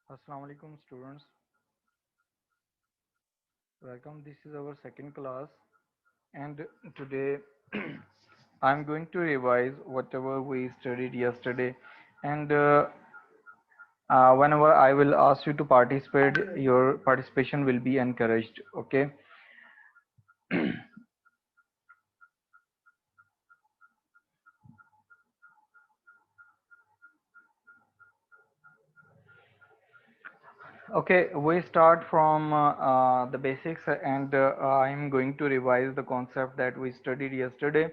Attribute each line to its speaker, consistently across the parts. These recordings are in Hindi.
Speaker 1: Assalamu alaikum students. Welcome. This is our second class and today I'm going to revise whatever we studied yesterday and whenever I will ask you to participate, your participation will be encouraged. Okay. Okay, we start from the basics and I'm going to revise the concept that we studied yesterday.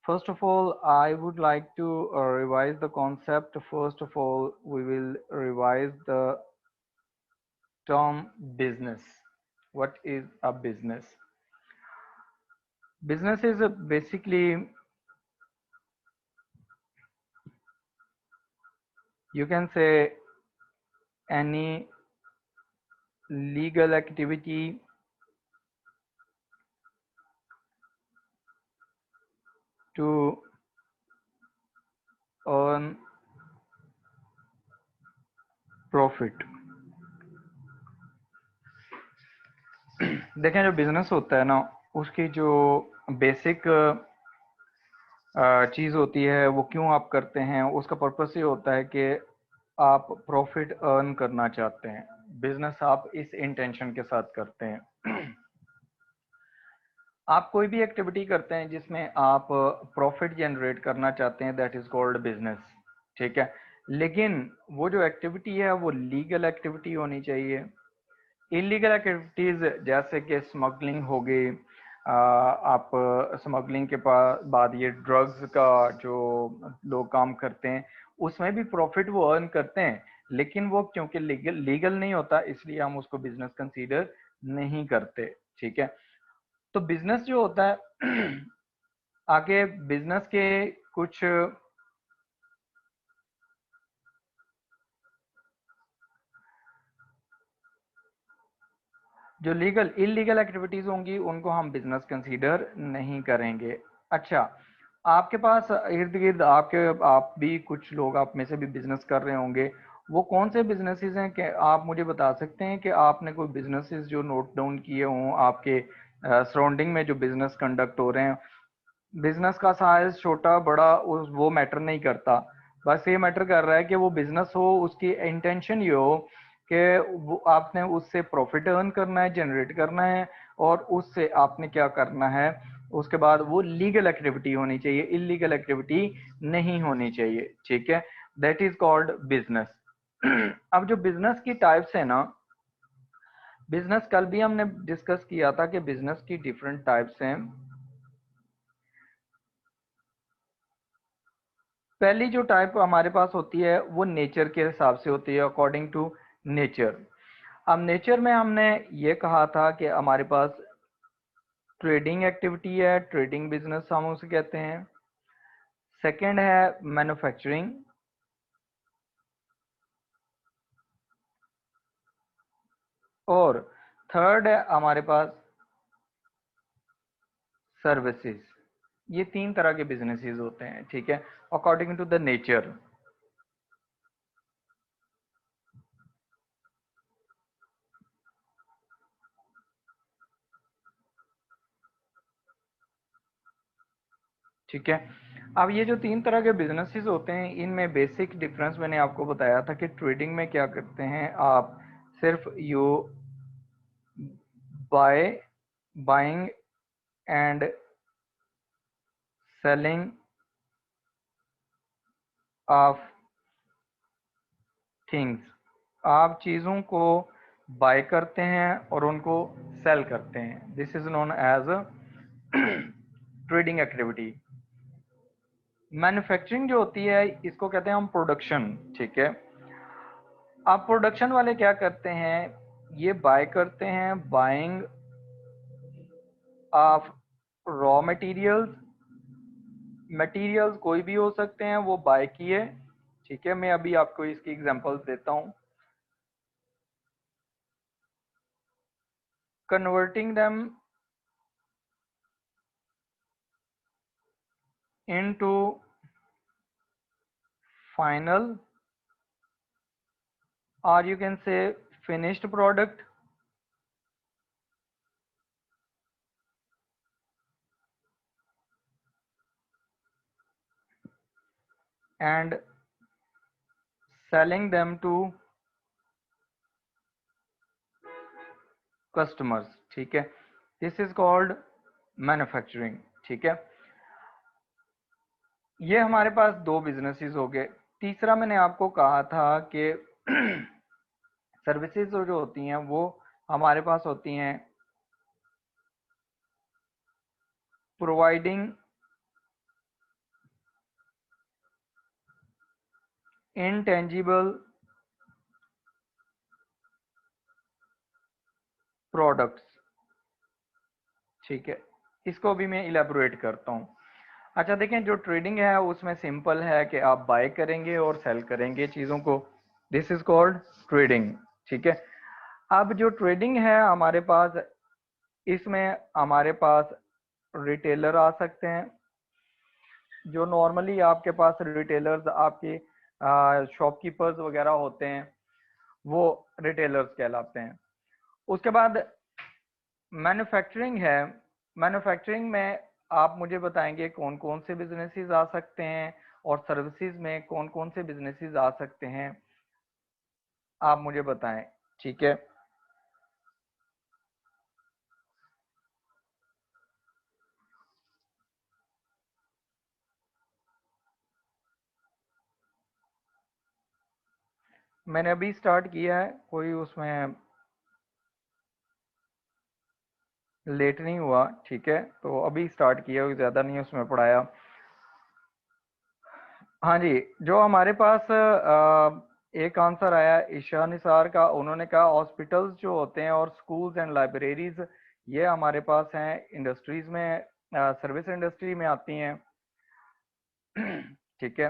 Speaker 1: First of all, I would like to revise the concept. First of all, we will revise the term business. What is a business? Business is basically, you can say, any legal activity to earn profit. देखें, जो बिजनेस होता है ना, उसकी जो बेसिक चीज़ होती है, वो क्यों आप करते हैं, उसका पर्पस ये होता है कि आप प्रॉफिट अर्न करना चाहते हैं। बिजनेस आप इस इंटेंशन के साथ करते हैं। आप कोई भी एक्टिविटी करते हैं जिसमें आप प्रॉफिट जनरेट करना चाहते हैं, दैट इज कॉल्ड बिजनेस। ठीक है, लेकिन वो जो एक्टिविटी है वो लीगल एक्टिविटी होनी चाहिए। इलीगल एक्टिविटीज जैसे कि स्मगलिंग हो गई, आप स्मगलिंग के बाद ये ड्रग्स का जो लोग काम करते हैं, उसमें भी प्रॉफिट वो अर्न करते हैं, लेकिन वो क्योंकि लीगल नहीं होता, इसलिए हम उसको बिजनेस कंसीडर नहीं करते। ठीक है, तो बिजनेस जो होता है आगे बिजनेस के कुछ जो लीगल इलीगल एक्टिविटीज होंगी उनको हम बिजनेस कंसीडर नहीं करेंगे। अच्छा, आपके पास इर्द गिर्द आप भी कुछ लोग आप में से भी बिजनेस कर रहे होंगे। वो कौन से बिजनेसेस हैं कि आप मुझे बता सकते हैं कि आपने कोई बिजनेसेस जो नोट डाउन किए हों आपके सराउंडिंग में, जो बिजनेस कंडक्ट हो रहे हैं। बिजनेस का साइज छोटा बड़ा वो मैटर नहीं करता। बस ये मैटर कर रहा है कि वो बिजनेस हो, उसकी इंटेंशन ये हो कि वो आपने उससे प्रॉफिट अर्न करना है, जनरेट करना है, और उससे आपने क्या करना है, उसके बाद वो लीगल एक्टिविटी होनी चाहिए, इलीगल एक्टिविटी नहीं होनी चाहिए। ठीक है, दैट इज कॉल्ड बिजनेस। अब जो बिजनेस की टाइप्स है ना, बिजनेस कल भी हमने डिस्कस किया था कि बिजनेस की डिफरेंट टाइप्स हैं। पहली जो टाइप हमारे पास होती है वो नेचर के हिसाब से होती है, अकॉर्डिंग टू नेचर। अब नेचर में हमने ये कहा था कि हमारे पास ट्रेडिंग एक्टिविटी है, ट्रेडिंग बिजनेस हम उसे कहते हैं। सेकंड है मैन्युफैक्चरिंग, और थर्ड है हमारे पास सर्विसेज। ये तीन तरह के बिजनेसेस होते हैं। ठीक है, अकॉर्डिंग टू द नेचर। ठीक है, अब ये जो तीन तरह के बिजनेसेस होते हैं, इनमें बेसिक डिफरेंस मैंने आपको बताया था कि ट्रेडिंग में क्या करते हैं आप, सिर्फ you by buying and selling of things. आप चीज़ों को बाय करते हैं और उनको सेल करते हैं। This is known as trading activity. Manufacturing जो होती है इसको कहते हैं हम प्रोडक्शन। ठीक है, अब प्रोडक्शन वाले क्या करते हैं, ये बाय करते हैं, buying of raw materials. Materials कोई भी हो सकते हैं, वो बाय किए। ठीक है, मैं अभी आपको इसकी एग्जांपल्स देता हूँ। Converting them into final or you can say finished product, and selling them to customers, ठीक है, दिस इज कॉल्ड मैन्युफैक्चरिंग, ठीक है। ये हमारे पास दो बिजनेसेस हो गए। तीसरा मैंने आपको कहा था कि सर्विसेज जो होती हैं वो हमारे पास होती हैं प्रोवाइडिंग इनटेंजिबल प्रोडक्ट्स, ठीक है। इसको भी मैं इलेबोरेट करता हूँ। अच्छा देखें, जो ट्रेडिंग है उसमें सिंपल है कि आप बाय करेंगे और सेल करेंगे चीज़ों को, दिस इज कॉल्ड ट्रेडिंग, ठीक है। अब जो ट्रेडिंग है हमारे पास, इसमें हमारे पास रिटेलर आ सकते हैं। जो नॉर्मली आपके पास रिटेलर्स, आपके शॉपकीपर्स वगैरह होते हैं, वो रिटेलर्स कहलाते हैं। उसके बाद मैन्युफैक्चरिंग है। मैन्युफैक्चरिंग में आप मुझे बताएंगे कौन कौन से बिजनेसेस आ सकते हैं, और सर्विसेज में कौन कौन से बिजनेसेस आ सकते हैं, आप मुझे बताएं, ठीक है। मैंने अभी स्टार्ट किया है, कोई उसमें लेट नहीं हुआ, ठीक है, तो अभी स्टार्ट किया, ज़्यादा नहीं उसमें पढ़ाया। हाँ जी, जो हमारे पास एक आंसर आया ईशा निसार का, उन्होंने कहा हॉस्पिटल्स जो होते हैं और स्कूल्स एंड लाइब्रेरीज, ये हमारे पास हैं इंडस्ट्रीज में, सर्विस इंडस्ट्री में आती हैं। ठीक है,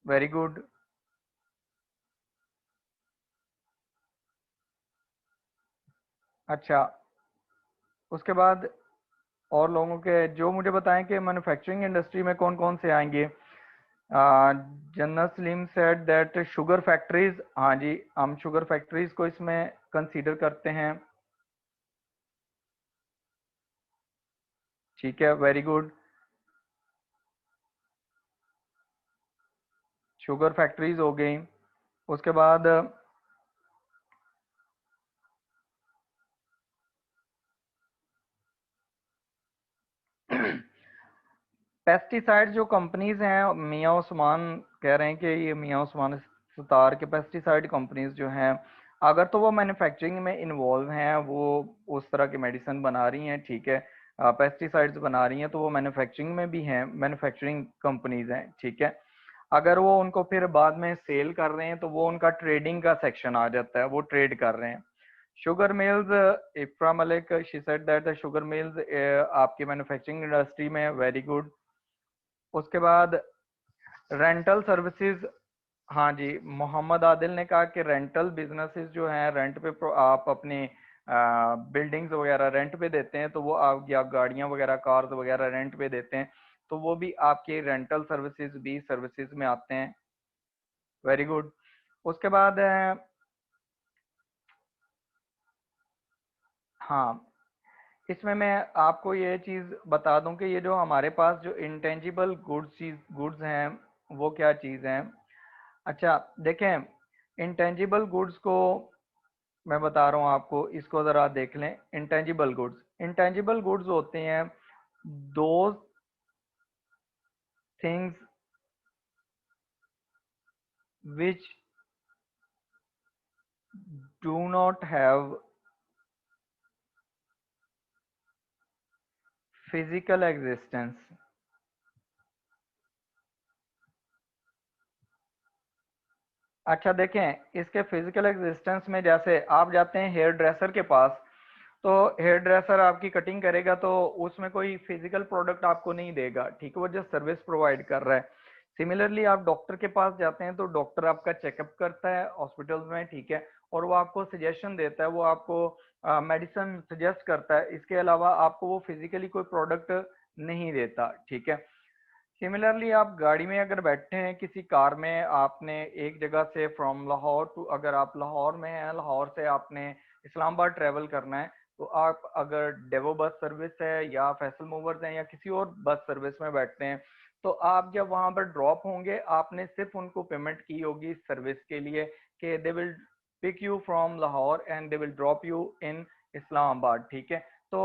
Speaker 1: वेरी गुड। अच्छा, उसके बाद और लोगों के जो मुझे बताएं कि मैन्युफैक्चरिंग इंडस्ट्री में कौन कौन से आएंगे। जन्नत Salim said that sugar factories, हाँ जी, हम शुगर फैक्ट्रीज को इसमें कंसीडर करते हैं, ठीक है, वेरी गुड। शुगर फैक्ट्रीज हो गई। उसके बाद पेस्टिसाइड जो कंपनीज हैं, मियाँ उस्मान कह रहे हैं कि ये मियाँ उस्मान सतार के पेस्टिसाइड कंपनीज जो हैं, अगर तो वो मैन्युफैक्चरिंग में इन्वॉल्व हैं, वो उस तरह की मेडिसिन बना रही हैं, ठीक है, पेस्टिसाइड्स बना रही हैं, तो वो मैन्युफैक्चरिंग में भी हैं, मैन्युफैक्चरिंग कंपनीज हैं, ठीक है। अगर वो उनको फिर बाद में सेल कर रहे हैं तो वो उनका ट्रेडिंग का सेक्शन आ जाता है, वो ट्रेड कर रहे हैं। Sugar mills, इफ्रा Malik she said that the sugar mills आपकी मैन्युफैक्चरिंग इंडस्ट्री में, वेरी गुड। उसके बाद रेंटल सर्विसेज, हाँ जी, मोहम्मद आदिल ने कहा कि रेंटल बिजनेसेस जो हैं, रेंट पे आप अपनी बिल्डिंग्स वगैरह रेंट पे देते हैं, तो वो आप या गाड़ियां वगैरह कार्स वगैरह रेंट पे देते हैं, तो वो भी आपके रेंटल सर्विसेज भी सर्विसेज में आते हैं, वेरी गुड। उसके बाद हाँ, इसमें मैं आपको ये चीज बता दूं कि ये जो हमारे पास जो इंटेंजिबल गुड्स हैं, वो क्या चीज हैं। अच्छा देखें, इंटेंजिबल गुड्स को मैं बता रहा हूँ आपको, इसको जरा देख लें। इंटेंजिबल गुड्स होते हैं दो things which do not have physical existence. अच्छा देखें, इसके फिजिकल एग्जिस्टेंस में जैसे आप जाते हैं हेयर ड्रेसर के पास, तो हेयर ड्रेसर आपकी कटिंग करेगा तो उसमें कोई फिजिकल प्रोडक्ट आपको नहीं देगा, ठीक है, वो जस्ट सर्विस प्रोवाइड कर रहा है। सिमिलरली आप डॉक्टर के पास जाते हैं तो डॉक्टर आपका चेकअप करता है हॉस्पिटल्स में, ठीक है, और वो आपको सजेशन देता है, वो आपको मेडिसिन सजेस्ट करता है, इसके अलावा आपको वो फिजिकली कोई प्रोडक्ट नहीं देता, ठीक है। सिमिलरली आप गाड़ी में अगर बैठे हैं किसी कार में, आपने एक जगह से फ्रॉम लाहौर टू, अगर आप लाहौर में हैं, लाहौर से आपने इस्लामाबाद ट्रेवल करना है, तो आप अगर डेवो बस सर्विस है या फैसल मूवर्स हैं या किसी और बस सर्विस में बैठते हैं, तो आप जब वहां पर ड्रॉप होंगे आपने सिर्फ उनको पेमेंट की होगी इस सर्विस के लिए कि they will pick you from Lahore and they will drop you in Islamabad, ठीक है। तो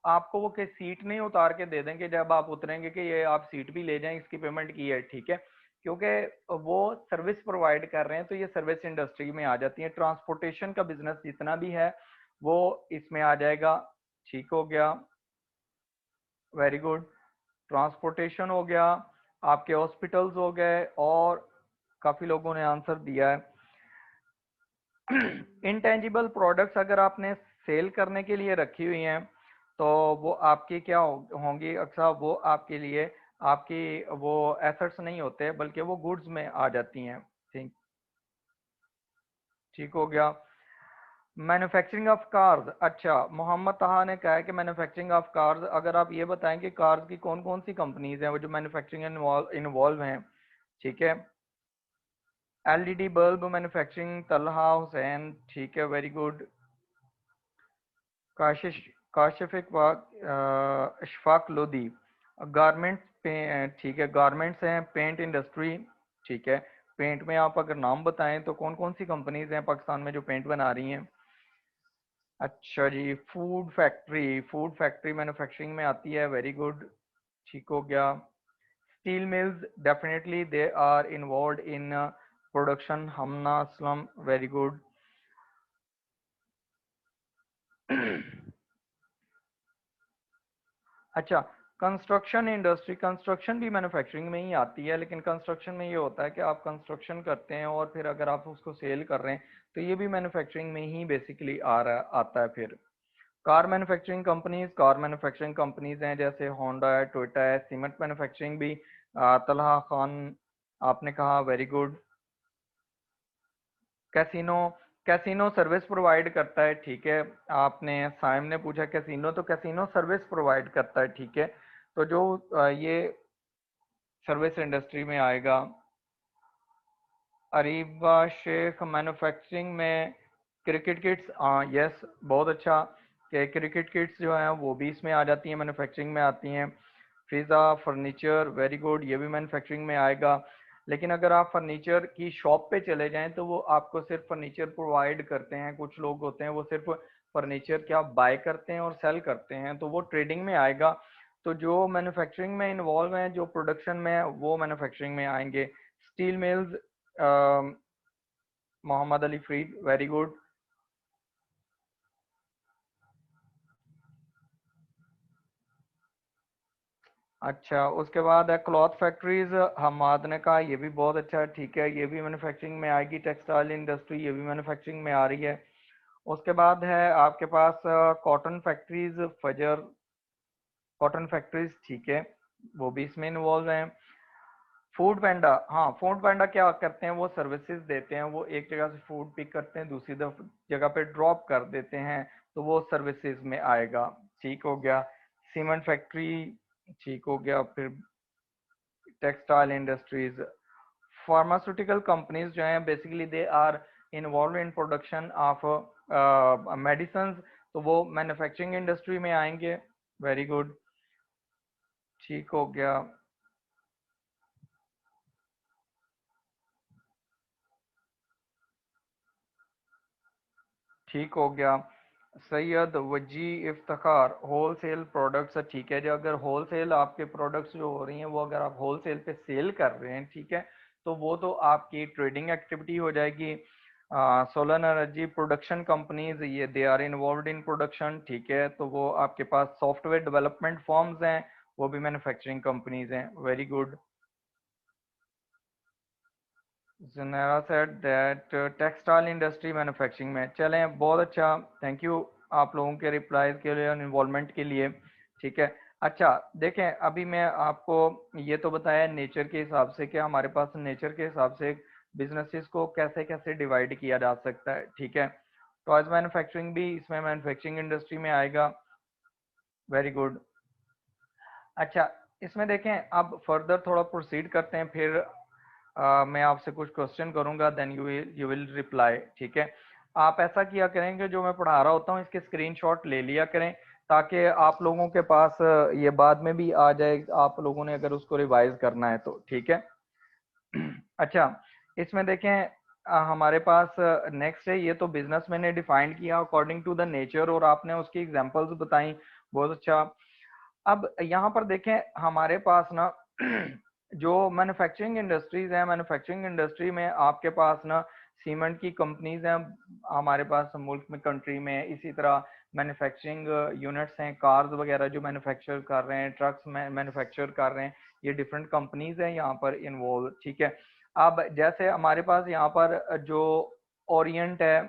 Speaker 1: आपको वो सीट नहीं उतार के दे देंगे जब आप उतरेंगे कि ये आप सीट भी ले जाएं, इसकी पेमेंट की है, ठीक है, क्योंकि वो सर्विस प्रोवाइड कर रहे हैं, तो ये सर्विस इंडस्ट्री में आ जाती है। ट्रांसपोर्टेशन का बिजनेस जितना भी है वो इसमें आ जाएगा, ठीक हो गया, वेरी गुड। ट्रांसपोर्टेशन हो गया, आपके हॉस्पिटल्स हो गए, और काफी लोगों ने आंसर दिया है। इंटेंजिबल प्रोडक्ट्स अगर आपने सेल करने के लिए रखी हुई हैं तो वो आपकी क्या होंगी, अक्सर वो आपके लिए आपकी वो एसेट्स नहीं होते बल्कि वो गुड्स में आ जाती हैं, ठीक, ठीक हो गया। मैन्युफैक्चरिंग ऑफ कार्स, अच्छा, मोहम्मद ताहा ने कहा है कि मैन्युफैक्चरिंग ऑफ कार्स, अगर आप ये बताएं कि कार्स की कौन कौन सी कंपनीज हैं वो जो मैन्युफैक्चरिंग इन्वॉल्व हैं, ठीक है। LED bulb manufacturing, Talha Hussain, ठीक है, very good. Kashish Kashif Iqbal, Ishfaq Lodhi, garments पे, ठीक है, गारमेंट्स हैं, पेंट इंडस्ट्री, ठीक है। पेंट में आप अगर नाम बताएं तो कौन कौन सी कंपनीज हैं पाकिस्तान में जो पेंट बना रही हैं। अच्छा जी, फूड फैक्ट्री मैन्युफैक्चरिंग में आती है, वेरी गुड, ठीक हो गया। Steel mills, definitely they are involve in production, Hamna Aslam, very good. अच्छा, कंस्ट्रक्शन इंडस्ट्री, कंस्ट्रक्शन भी मैन्युफैक्चरिंग में ही आती है, लेकिन कंस्ट्रक्शन में ये होता है कि आप कंस्ट्रक्शन करते हैं और फिर अगर आप उसको सेल कर रहे हैं तो ये भी मैन्युफैक्चरिंग में ही बेसिकली आ रहा आता है। फिर कार मैन्युफैक्चरिंग कंपनीज हैं जैसे होंडा है, टोयोटा है। सीमेंट मैन्युफैक्चरिंग भी तलहा खान आपने कहा, very good. Casino, casino service provide करता है, ठीक है। आपने साइम ने पूछा कैसीनो, तो कैसीनो सर्विस प्रोवाइड करता है, ठीक है। तो जो ये सर्विस इंडस्ट्री में आएगा। अरीबा शेख मैन्युफैक्चरिंग में क्रिकेट किट्स, यस, बहुत अच्छा कि क्रिकेट किट्स जो हैं वो भी इसमें आ जाती हैं, मैन्युफैक्चरिंग में आती हैं। फिजा फर्नीचर, वेरी गुड, ये भी मैन्युफैक्चरिंग में आएगा। लेकिन अगर आप फर्नीचर की शॉप पे चले जाएं तो वो आपको सिर्फ फर्नीचर प्रोवाइड करते हैं, कुछ लोग होते हैं वो सिर्फ फर्नीचर क्या बाय करते हैं और सेल करते हैं, तो वो ट्रेडिंग में आएगा। तो जो मैन्युफैक्चरिंग में इन्वॉल्व हैं, जो प्रोडक्शन में है, वो मैन्युफैक्चरिंग में आएंगे। Steel mills, Mohammad Ali Farid, very good. अच्छा, उसके बाद है क्लॉथ फैक्ट्रीज, हमाद ने कहा ये भी बहुत अच्छा है, ठीक है, ये भी मैन्युफैक्चरिंग में आएगी। टेक्सटाइल इंडस्ट्री, ये भी मैन्युफैक्चरिंग में आ रही है। उसके बाद है आपके पास कॉटन फैक्ट्रीज, फजर कॉटन फैक्ट्रीज, ठीक है, वो भी इसमें इन्वॉल्व हैं। फूड पैंडा, हाँ, फूड पैंडा क्या करते हैं, वो सर्विसेज देते हैं, वो एक जगह से फूड पिक करते हैं, दूसरी जगह पे ड्रॉप कर देते हैं, तो वो सर्विसेज में आएगा, ठीक हो गया। सीमेंट फैक्ट्री, ठीक हो गया। फिर टेक्सटाइल इंडस्ट्रीज, फार्मास्यूटिकल कंपनीज जो हैं basically they are involve in production of medicine, तो वो मैन्युफैक्चरिंग इंडस्ट्री में आएंगे, वेरी गुड, ठीक हो गया, ठीक हो गया। सैयद वजी इफ्तार, होल सेल प्रोडक्ट्स, ठीक है, जो अगर होल सेल आपके प्रोडक्ट्स जो हो रही हैं वो अगर आप होल सेल पे सेल कर रहे हैं, ठीक है, तो वो तो आपकी ट्रेडिंग एक्टिविटी हो जाएगी। सोलर एनर्जी प्रोडक्शन कंपनीज, ये they are involve in production, ठीक है, तो वो आपके पास सॉफ्टवेयर डेवलपमेंट फॉर्म्स हैं, वो भी मैन्युफैक्चरिंग कंपनीज हैं, very good. Junaira said that textile industry manufacturing में, चलें, बहुत अच्छा, थैंक यू आप लोगों के रिप्लाईज के लिए और इन्वॉल्वमेंट के लिए, ठीक है। अच्छा, देखें, अभी मैं आपको ये तो बताया नेचर के हिसाब से कि हमारे पास नेचर के हिसाब से बिजनेसेस को कैसे कैसे डिवाइड किया जा सकता है, ठीक है। टॉयज मैन्युफैक्चरिंग भी इसमें मैन्युफैक्चरिंग इंडस्ट्री में आएगा, वेरी गुड। अच्छा, इसमें देखें, अब फर्दर थोड़ा प्रोसीड करते हैं, फिर मैं आपसे कुछ क्वेश्चन करूंगा, देन यू विल रिप्लाई, ठीक है। आप ऐसा किया करेंगे, जो मैं पढ़ा रहा होता हूँ इसके स्क्रीनशॉट ले लिया करें, ताकि आप लोगों के पास ये बाद में भी आ जाए, आप लोगों ने अगर उसको रिवाइज करना है तो, ठीक है। अच्छा, इसमें देखें हमारे पास नेक्स्ट है, ये तो बिजनेस मैंने डिफाइन किया अकॉर्डिंग टू द नेचर, और आपने उसकी एग्जांपल्स बताई, बहुत अच्छा। अब यहाँ पर देखें हमारे पास ना जो मैन्युफैक्चरिंग इंडस्ट्रीज हैं, मैन्युफैक्चरिंग इंडस्ट्री में आपके पास ना सीमेंट की कंपनीज हैं हमारे पास मुल्क में, कंट्री में। इसी तरह मैन्युफैक्चरिंग यूनिट्स हैं, कार्स वगैरह जो मैन्युफैक्चर कर रहे हैं, ट्रक्स मैन्युफैक्चर कर रहे हैं, ये डिफरेंट कंपनीज हैं यहाँ पर इन्वॉल्व, ठीक है। अब जैसे हमारे पास यहाँ पर जो ओरिएंट है,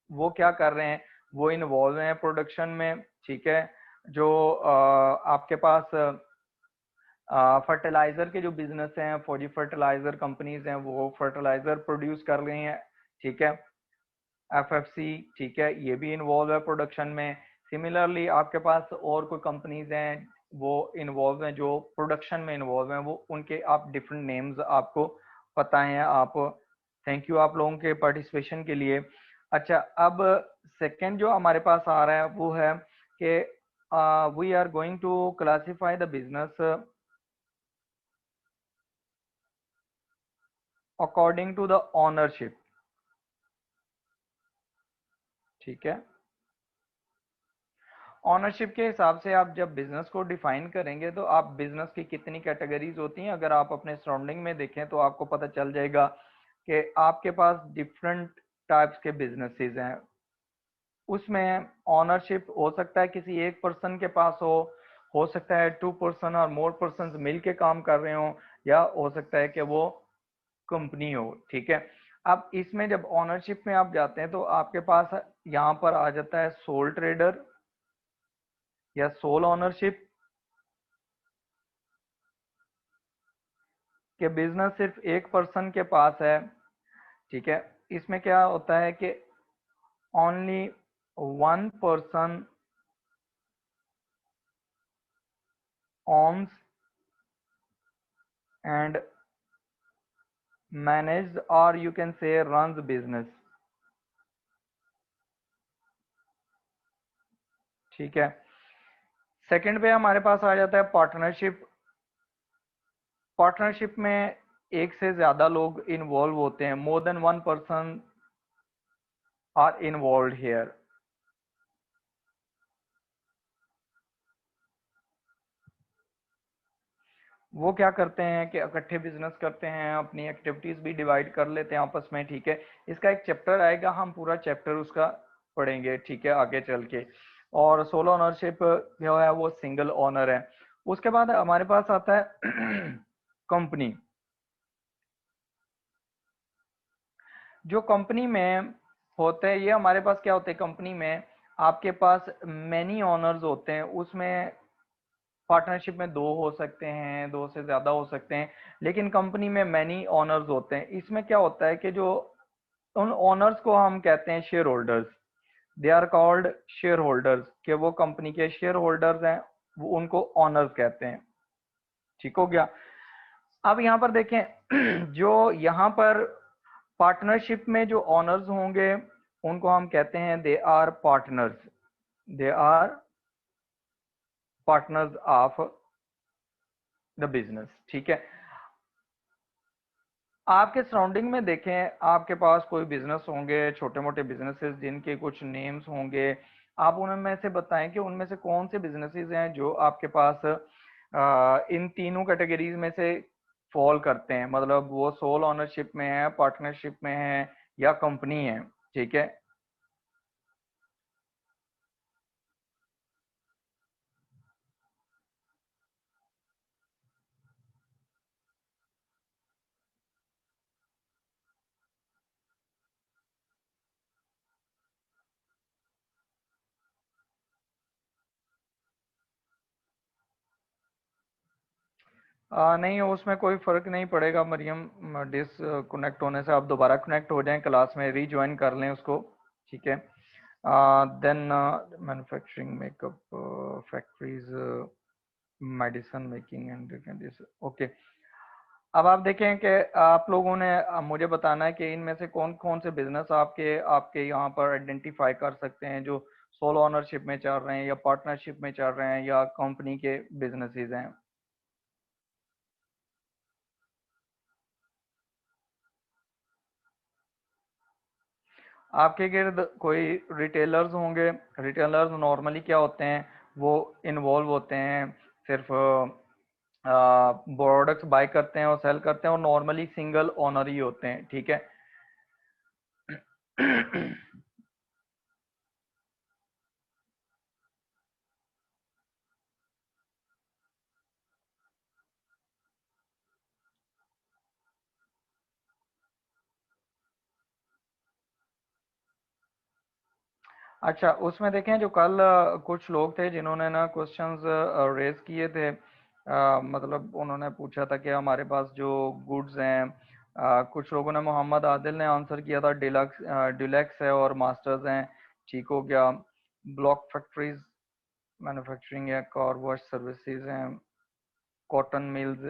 Speaker 1: वो क्या कर रहे हैं, वो इन्वॉल्व हैं प्रोडक्शन में, ठीक है। जो आपके पास फर्टिलाइजर के जो बिजनेस हैं, फौजी फर्टिलाइजर कंपनीज हैं, वो फर्टिलाइजर प्रोड्यूस कर रही हैं, ठीक है। एफएफसी, ठीक है, ये भी इन्वॉल्व है प्रोडक्शन में। सिमिलरली आपके पास और कोई कंपनीज हैं वो इन्वॉल्व हैं, जो प्रोडक्शन में इन्वॉल्व हैं, वो उनके आप डिफरेंट नेम्स आपको पता हैं आप। थैंक यू आप लोगों के पार्टिसिपेशन के लिए। अच्छा, अब सेकंड जो हमारे पास आ रहा है वो है कि we are going to classify the business according to the ownership, ठीक है। ओनरशिप के हिसाब से आप जब बिजनेस को डिफाइन करेंगे, तो आप बिजनेस की कितनी कैटेगरीज होती हैं, अगर आप अपने सराउंडिंग में देखें तो आपको पता चल जाएगा कि आपके पास डिफरेंट टाइप्स के बिजनेसेस हैं। उसमें ओनरशिप हो सकता है किसी एक पर्सन के पास हो सकता है 2 पर्सन और मोर पर्सन मिल के काम कर रहे हो, या हो सकता है कि वो कंपनी हो, ठीक है। अब इसमें जब ओनरशिप में आप जाते हैं, तो आपके पास यहाँ पर आ जाता है सोल ट्रेडर या सोल ओनरशिप, कि बिजनेस सिर्फ एक पर्सन के पास है, ठीक है। इसमें क्या होता है कि only one person owns and managed, or you can say runs business, ठीक है। सेकंड पे हमारे पास आ जाता है पार्टनरशिप। पार्टनरशिप में एक से ज्यादा लोग इन्वॉल्व होते हैं, more than one person are involve here. वो क्या करते हैं कि इकट्ठे बिजनेस करते हैं, अपनी एक्टिविटीज भी डिवाइड कर लेते हैं आपस में, ठीक है। इसका एक चैप्टर आएगा, हम पूरा चैप्टर उसका पढ़ेंगे, ठीक है, आगे चल के। और सोलो ओनरशिप जो है वो सिंगल ओनर है। उसके बाद हमारे पास आता है कंपनी। जो कंपनी में होते हैं, ये हमारे पास क्या होते हैं कंपनी में, आपके पास मैनी ओनर्स होते हैं। उसमें पार्टनरशिप में दो हो सकते हैं, दो से ज्यादा हो सकते हैं, लेकिन कंपनी में मैनी ओनर्स होते हैं। इसमें क्या होता है कि जो उन ओनर्स को हम कहते हैं share holders, they are called share holders, कि वो कंपनी के शेयर होल्डर्स हैं, वो उनको ओनर्स कहते हैं, ठीक हो गया। अब यहाँ पर देखें जो यहाँ पर पार्टनरशिप में जो ओनर्स होंगे, उनको हम कहते हैं they are partners, they are partners of the business, ठीक है। आपके सराउंडिंग में देखें, आपके पास कोई बिजनेस होंगे, छोटे मोटे बिजनेसेस जिनके कुछ नेम्स होंगे, आप उनमें से बताएं कि उनमें से कौन से बिजनेसेस हैं जो आपके पास इन तीनों कैटेगरीज में से फॉल करते हैं, मतलब वो सोल ओनरशिप में है, पार्टनरशिप में है, या कंपनी है, ठीक है। नहीं, उसमें कोई फर्क नहीं पड़ेगा मरियम, डिसकनेक्ट होने से आप दोबारा कनेक्ट हो जाएं, क्लास में रीज्वाइन कर लें उसको, ठीक है। Then manufacturing makeup factories, medicine making and okay. अब आप देखें कि आप लोगों ने मुझे बताना है कि इनमें से कौन कौन से बिजनेस आपके आपके यहाँ पर आइडेंटिफाई कर सकते हैं जो सोलो ओनरशिप में चल रहे हैं या पार्टनरशिप में चल रहे हैं या कंपनी के बिजनेसेस हैं। आपके गिर्द कोई रिटेलर्स होंगे। रिटेलर्स नॉर्मली क्या होते हैं, वो इन्वॉल्व होते हैं सिर्फ प्रोडक्ट्स बाय करते हैं और सेल करते हैं और नॉर्मली सिंगल ओनर ही होते हैं, ठीक है। अच्छा, उसमें देखें जो कल कुछ लोग थे जिन्होंने ना क्वेश्चंस रेज किए थे, मतलब उन्होंने पूछा था कि हमारे पास जो गुड्स हैं, कुछ लोगों ने, मोहम्मद आदिल ने आंसर किया था डिलक्स, डिलक्स है और मास्टर्स हैं, ठीक हो गया। ब्लॉक फैक्ट्रीज मैन्युफैक्चरिंग या कार वॉश सर्विसेज हैं, कॉटन मिल्स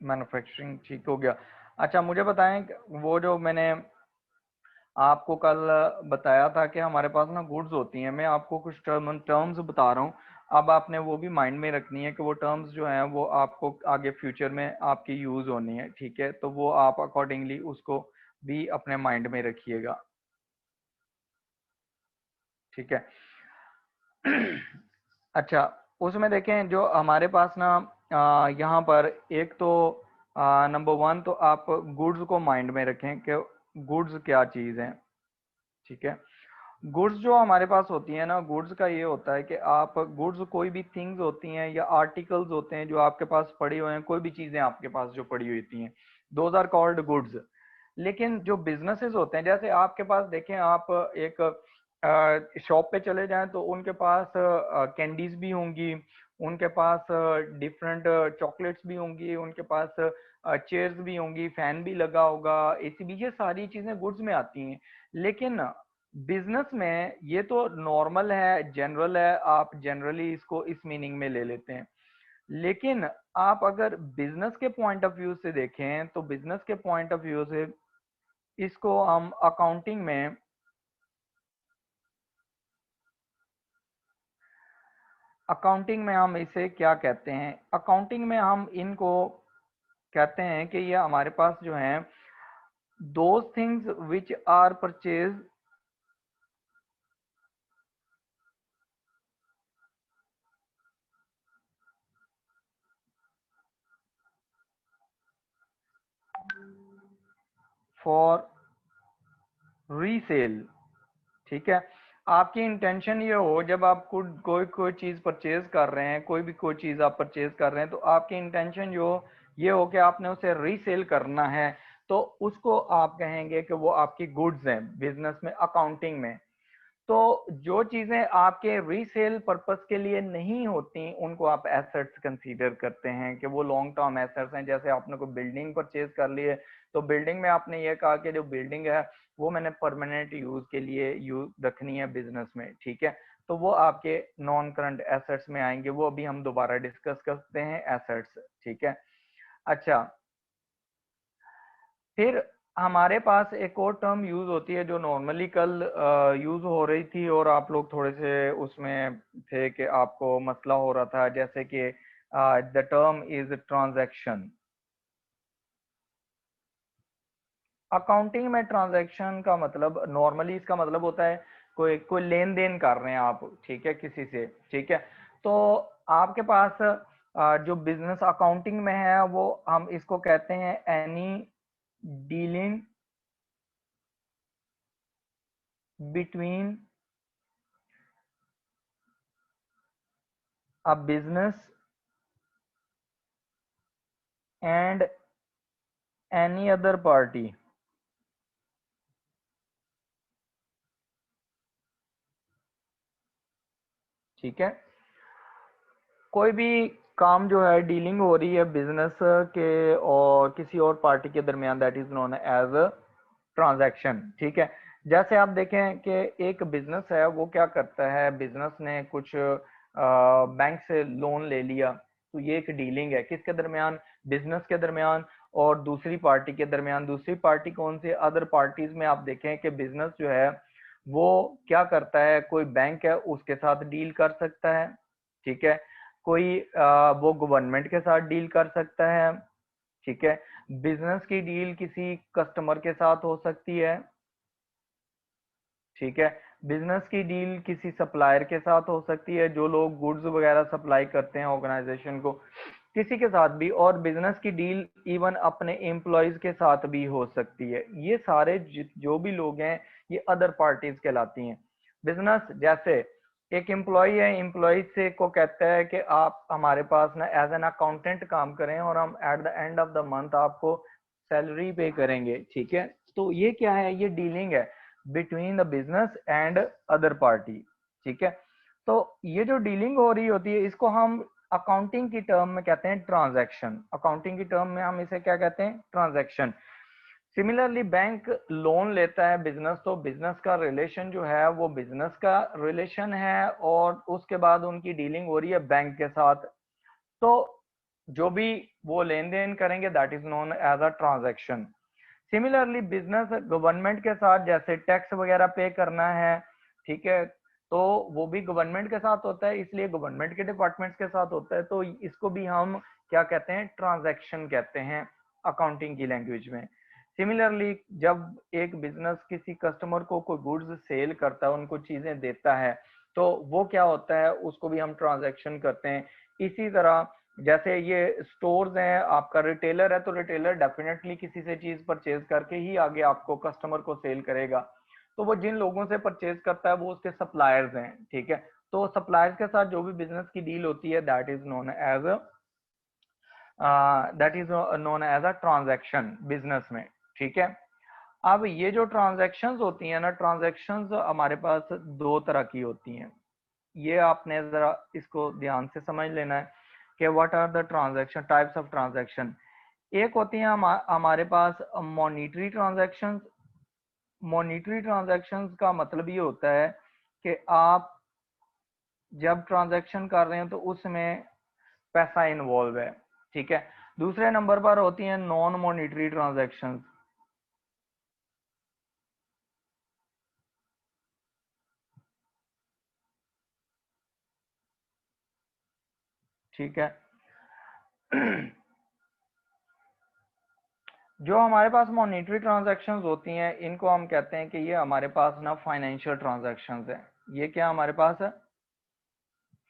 Speaker 1: मैन्युफैक्चरिंग, ठीक हो गया। अच्छा मुझे बताएं, वो जो मैंने आपको कल बताया था कि हमारे पास ना गुड्स होती हैं, मैं आपको कुछ टर्म्स बता रहा हूँ। अब आपने वो भी माइंड में रखनी है कि वो टर्म्स जो हैं वो आपको आगे फ्यूचर में आपकी यूज होनी है, ठीक है, तो वो आप अकॉर्डिंगली उसको भी अपने माइंड में रखिएगा, ठीक है। अच्छा, उसमें देखें जो हमारे पास ना यहाँ पर एक तो नंबर वन तो आप गुड्स को माइंड में रखें कि गुड्स क्या चीज़ है, ठीक है। गुड्स जो हमारे पास होती है ना, गुड्स का ये होता है कि आप गुड्स कोई भी थिंग्स होती हैं या आर्टिकल्स होते हैं जो आपके पास पड़ी हुए हैं, कोई भी चीजें आपके पास जो पड़ी हुई होती हैं, दोज आर कॉल्ड गुड्स। लेकिन जो बिजनेसेस होते हैं, जैसे आपके पास देखें, आप एक शॉप पे चले जाएं तो उनके पास कैंडीज भी होंगी, उनके पास डिफरेंट चॉकलेट्स भी होंगी, उनके पास चेयर्स भी होंगी, फैन भी लगा होगा, एसी भी, ये सारी चीजें गुड्स में आती हैं। लेकिन बिजनेस में ये तो नॉर्मल है, जनरल है, आप जनरली इसको इस मीनिंग में ले लेते हैं। लेकिन आप अगर बिजनेस के पॉइंट ऑफ व्यू से देखें तो बिजनेस के पॉइंट ऑफ व्यू से इसको हम अकाउंटिंग में हम इसे क्या कहते हैं, अकाउंटिंग में हम इनको कहते हैं कि ये हमारे पास जो है those things which are purchase for resale, ठीक है। आपकी इंटेंशन ये हो, जब आप कोई कोई चीज परचेज कर रहे हैं, कोई भी कोई चीज आप परचेज कर रहे हैं, तो आपकी इंटेंशन जो ये हो कि आपने उसे रीसेल करना है, तो उसको आप कहेंगे कि वो आपकी गुड्स हैं बिजनेस में, अकाउंटिंग में। तो जो चीजें आपके रीसेल पर्पस के लिए नहीं होती उनको आप एसेट्स कंसीडर करते हैं कि वो लॉन्ग टर्म एसेट्स हैं। जैसे आपने कोई बिल्डिंग परचेज कर ली है, तो बिल्डिंग में आपने ये कहा कि जो बिल्डिंग है वो मैंने परमानेंट यूज के लिए यूज रखनी है बिजनेस में, ठीक है, तो वो आपके नॉन करंट एसेट्स में आएंगे, वो अभी हम दोबारा डिस्कस करते हैं एसेट्स, ठीक है। अच्छा, फिर हमारे पास एक और टर्म यूज होती है जो नॉर्मली कल यूज हो रही थी और आप लोग थोड़े से उसमें थे कि आपको मसला हो रहा था, जैसे कि the term is transaction. Accounting में ट्रांजैक्शन का मतलब, नॉर्मली इसका मतलब होता है कोई कोई लेन देन कर रहे हैं आप, ठीक है, किसी से, ठीक है। तो आपके पास जो बिजनेस अकाउंटिंग में है वो हम इसको कहते हैं any dealing between a business and any other party, ठीक है। कोई भी काम जो है डीलिंग हो रही है बिजनेस के और किसी और पार्टी के दरमियान, that is known as transaction, ठीक है। जैसे आप देखें कि एक बिजनेस है वो क्या करता है, बिजनेस ने कुछ बैंक से लोन ले लिया, तो तो ये एक डीलिंग है किसके दरमियान, बिजनेस के दरमियान और दूसरी पार्टी के दरमियान। दूसरी पार्टी कौन सी, अदर पार्टीज में आप देखें कि बिजनेस जो है वो क्या करता है, कोई बैंक है उसके साथ डील कर सकता है, ठीक है, कोई वो गवर्नमेंट के साथ डील कर सकता है, ठीक है, बिजनेस की डील किसी कस्टमर के साथ हो सकती है, ठीक है, बिजनेस की डील किसी सप्लायर के साथ हो सकती है, जो लोग गुड्स वगैरह सप्लाई करते हैं ऑर्गेनाइजेशन को, किसी के साथ भी, और बिजनेस की डील इवन अपने एम्प्लॉयज के साथ भी हो सकती है। ये सारे जो भी लोग हैं ये अदर पार्टीज कहलाती हैं। बिजनेस जैसे एक एम्प्लॉय है, एम्प्लॉय से को कहता है कि आप हमारे पास ना एज एन अकाउंटेंट काम करें और हम at the end of the month आपको सैलरी पे करेंगे, ठीक है। तो ये क्या है, ये डीलिंग है between the business and other party, ठीक है। तो ये जो डीलिंग हो रही होती है इसको हम अकाउंटिंग की टर्म में कहते हैं ट्रांजैक्शन। अकाउंटिंग की टर्म में हम इसे क्या कहते हैं, ट्रांजैक्शन। सिमिलरली बैंक लोन लेता है बिजनेस, तो बिजनेस का रिलेशन जो है वो बिजनेस का रिलेशन है और उसके बाद उनकी डीलिंग हो रही है बैंक के साथ। तो जो भी वो लेन देन करेंगे that is known as a transaction. Similarly business government के साथ जैसे टैक्स वगैरह पे करना है, ठीक है, तो वो भी गवर्नमेंट के साथ होता है, इसलिए गवर्नमेंट के डिपार्टमेंट्स के साथ होता है, तो इसको भी हम क्या कहते हैं, ट्रांजैक्शन कहते हैं अकाउंटिंग की लैंग्वेज में। सिमिलरली जब एक बिजनेस किसी कस्टमर को कोई गुड्स सेल करता है, उनको चीजें देता है, तो वो क्या होता है, उसको भी हम ट्रांजैक्शन करते हैं। इसी तरह जैसे ये स्टोर्स हैं, आपका रिटेलर है तो रिटेलर डेफिनेटली किसी से चीज परचेज करके ही आगे आपको कस्टमर को सेल करेगा। तो वो जिन लोगों से परचेज करता है वो उसके सप्लायर्स हैं, ठीक है। तो सप्लायर्स के साथ जो भी बिजनेस की डील होती है that is known as a transaction business में, ठीक है। अब ये जो ट्रांजैक्शंस होती हैं ना, ट्रांजैक्शंस हमारे पास दो तरह की होती हैं। ये आपने जरा इसको ध्यान से समझ लेना है कि what are the transaction types of transaction. एक होती है हमारे पास मॉनिटरी ट्रांजैक्शंस। मॉनिटरी ट्रांजैक्शंस का मतलब ये होता है कि आप जब ट्रांजैक्शन कर रहे हैं तो उसमें पैसा इन्वॉल्व है, ठीक है। दूसरे नंबर पर होती हैं नॉन मॉनिटरी ट्रांजैक्शंस, ठीक है। जो हमारे पास मॉनिटरी ट्रांजैक्शंस होती हैं इनको हम कहते हैं कि ये हमारे पास ना फाइनेंशियल ट्रांजैक्शंस है। ये क्या हमारे पास है,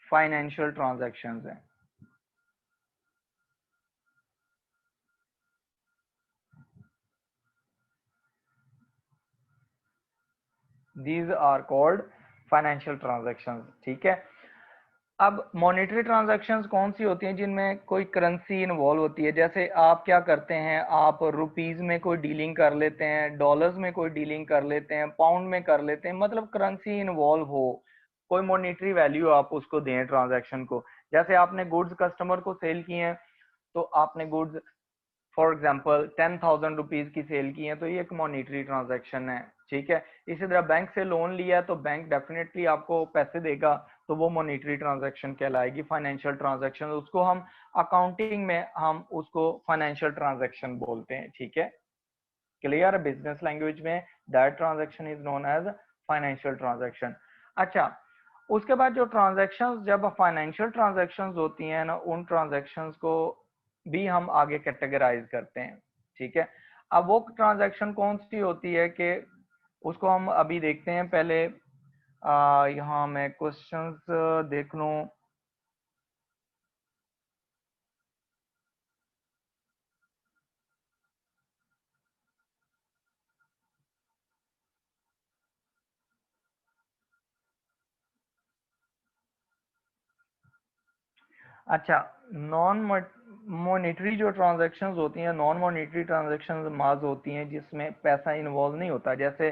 Speaker 1: फाइनेंशियल ट्रांजैक्शंस है। These are called financial transactions, ठीक है। अब मॉनेटरी ट्रांजैक्शंस कौन सी होती हैं, जिनमें कोई करेंसी इन्वॉल्व होती है। जैसे आप क्या करते हैं, आप रुपीज में कोई डीलिंग कर लेते हैं, डॉलर्स में कोई डीलिंग कर लेते हैं, पाउंड में कर लेते हैं, मतलब करेंसी इन्वॉल्व हो, कोई मॉनेटरी वैल्यू आप उसको दें ट्रांजैक्शन को। जैसे आपने गुड्स कस्टमर को सेल किए हैं, तो आपने गुड्स फॉर एग्जाम्पल 10,000 रुपीज की सेल की है, तो ये एक मॉनिटरी ट्रांजैक्शन है, ठीक है। इसी तरह बैंक से लोन लिया है तो बैंक डेफिनेटली आपको पैसे देगा, तो वो मॉनिटरी ट्रांजैक्शन कहलाएगी, फाइनेंशियल ट्रांजैक्शन। उसको हम अकाउंटिंग में हम उसको फाइनेंशियल ट्रांजैक्शन बोलते हैं, ठीक है। क्लियर, बिजनेस लैंग्वेज में that transaction is known as financial transaction. अच्छा, उसके बाद जो ट्रांजैक्शंस जब फाइनेंशियल ट्रांजैक्शंस होती हैं ना, उन ट्रांजैक्शंस को भी हम आगे कैटेगराइज करते हैं, ठीक है। अब वो ट्रांजैक्शन कौन सी होती है कि उसको हम अभी देखते हैं। पहले यहाँ मैं क्वेश्चंस देख लूं। अच्छा, नॉन मॉनेटरी जो ट्रांजैक्शंस होती हैं, नॉन मॉनेटरी ट्रांजैक्शंस माज होती हैं जिसमें पैसा इन्वॉल्व नहीं होता। जैसे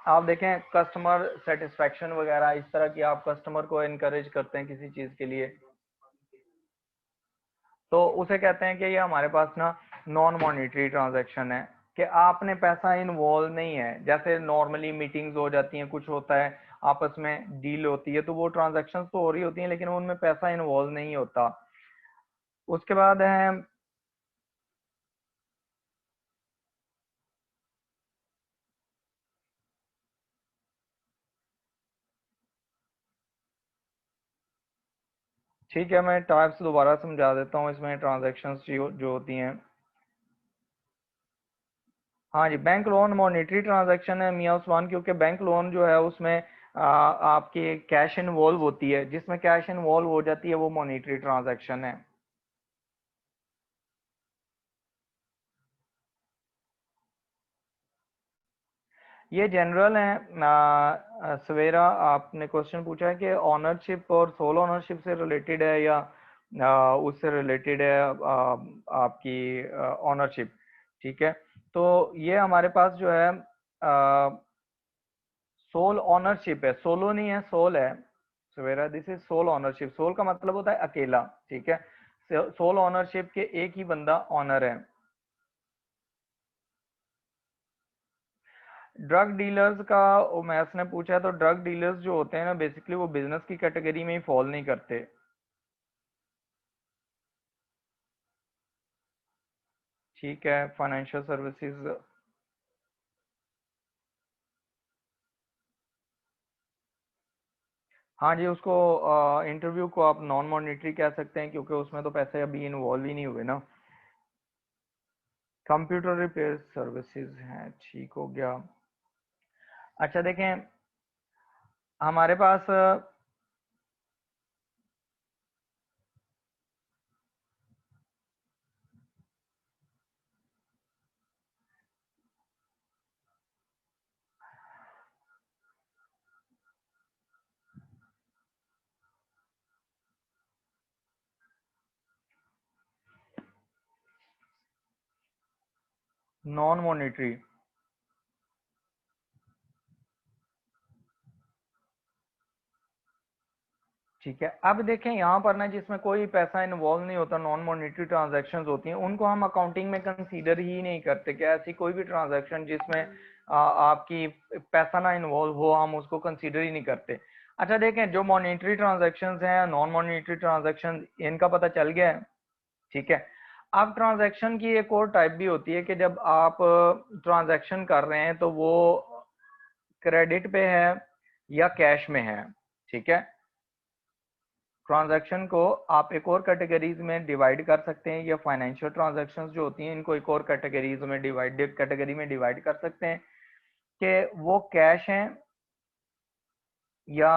Speaker 1: आप देखें कस्टमर सेटिस्फेक्शन वगैरह, इस तरह की आप कस्टमर को इनकरेज करते हैं किसी चीज के लिए, तो उसे कहते हैं कि ये हमारे पास ना नॉन मॉनेटरी ट्रांजैक्शन है, कि आपने पैसा इन्वॉल्व नहीं है। जैसे नॉर्मली मीटिंग्स हो जाती हैं, कुछ होता है, आपस में डील होती है, तो वो ट्रांजैक्शंस तो हो रही होती हैं लेकिन उनमें पैसा इन्वॉल्व नहीं होता। उसके बाद है, ठीक है मैं टाइप्स दोबारा समझा देता हूँ इसमें, ट्रांजैक्शंस जो होती हैं। हाँ जी, बैंक लोन मॉनेटरी ट्रांजैक्शन है मियाँ उस्मान, क्योंकि बैंक लोन जो है उसमें आपकी कैश इन्वॉल्व होती है, जिसमें कैश इन्वॉल्व हो जाती है वो मॉनेटरी ट्रांजैक्शन है। ये जनरल है। सवेरा आपने क्वेश्चन पूछा है कि ऑनरशिप और सोल ऑनरशिप से रिलेटेड है या उससे रिलेटेड है आपकी ऑनरशिप। ठीक है, तो ये हमारे पास जो है सोल ऑनरशिप है, सोलो नहीं है, सोल है Savera, this is sole ownership. Sole का मतलब होता है अकेला। ठीक है, सोल ऑनरशिप के एक ही बंदा ऑनर है। ड्रग डीलर्स का मैथ्स ने पूछा है, तो ड्रग डीलर्स जो होते हैं ना बेसिकली वो बिजनेस की कैटेगरी में ही फॉल नहीं करते। ठीक है, फाइनेंशियल सर्विसेज। हाँ जी, उसको इंटरव्यू को आप नॉन मॉनिटरी कह सकते हैं, क्योंकि उसमें तो पैसे अभी इन्वॉल्व ही नहीं हुए ना। कंप्यूटर रिपेयर सर्विसेज हैं, ठीक हो गया। अच्छा देखें, हमारे पास नॉन मॉनिटरी, ठीक है। अब देखें यहाँ पर ना, जिसमें कोई पैसा इन्वॉल्व नहीं होता, नॉन मॉनिटरी ट्रांजैक्शंस होती हैं, उनको हम अकाउंटिंग में कंसीडर ही नहीं करते कि ऐसी कोई भी ट्रांजैक्शन जिसमें आपकी पैसा ना इन्वॉल्व हो, हम उसको कंसीडर ही नहीं करते। अच्छा देखें, जो मॉनिटरी ट्रांजैक्शंस हैं, नॉन मॉनिटरी ट्रांजैक्शन, इनका पता चल गया है। ठीक है, अब ट्रांजैक्शन की एक और टाइप भी होती है कि जब आप ट्रांजैक्शन कर रहे हैं तो वो क्रेडिट पे है या कैश में है। ठीक है, ट्रांजैक्शन को आप एक और कैटेगरीज में डिवाइड कर सकते हैं, या फाइनेंशियल ट्रांजैक्शंस जो होती हैं इनको एक और कैटेगरीज में डिवाइड कर सकते हैं कि वो कैश हैं या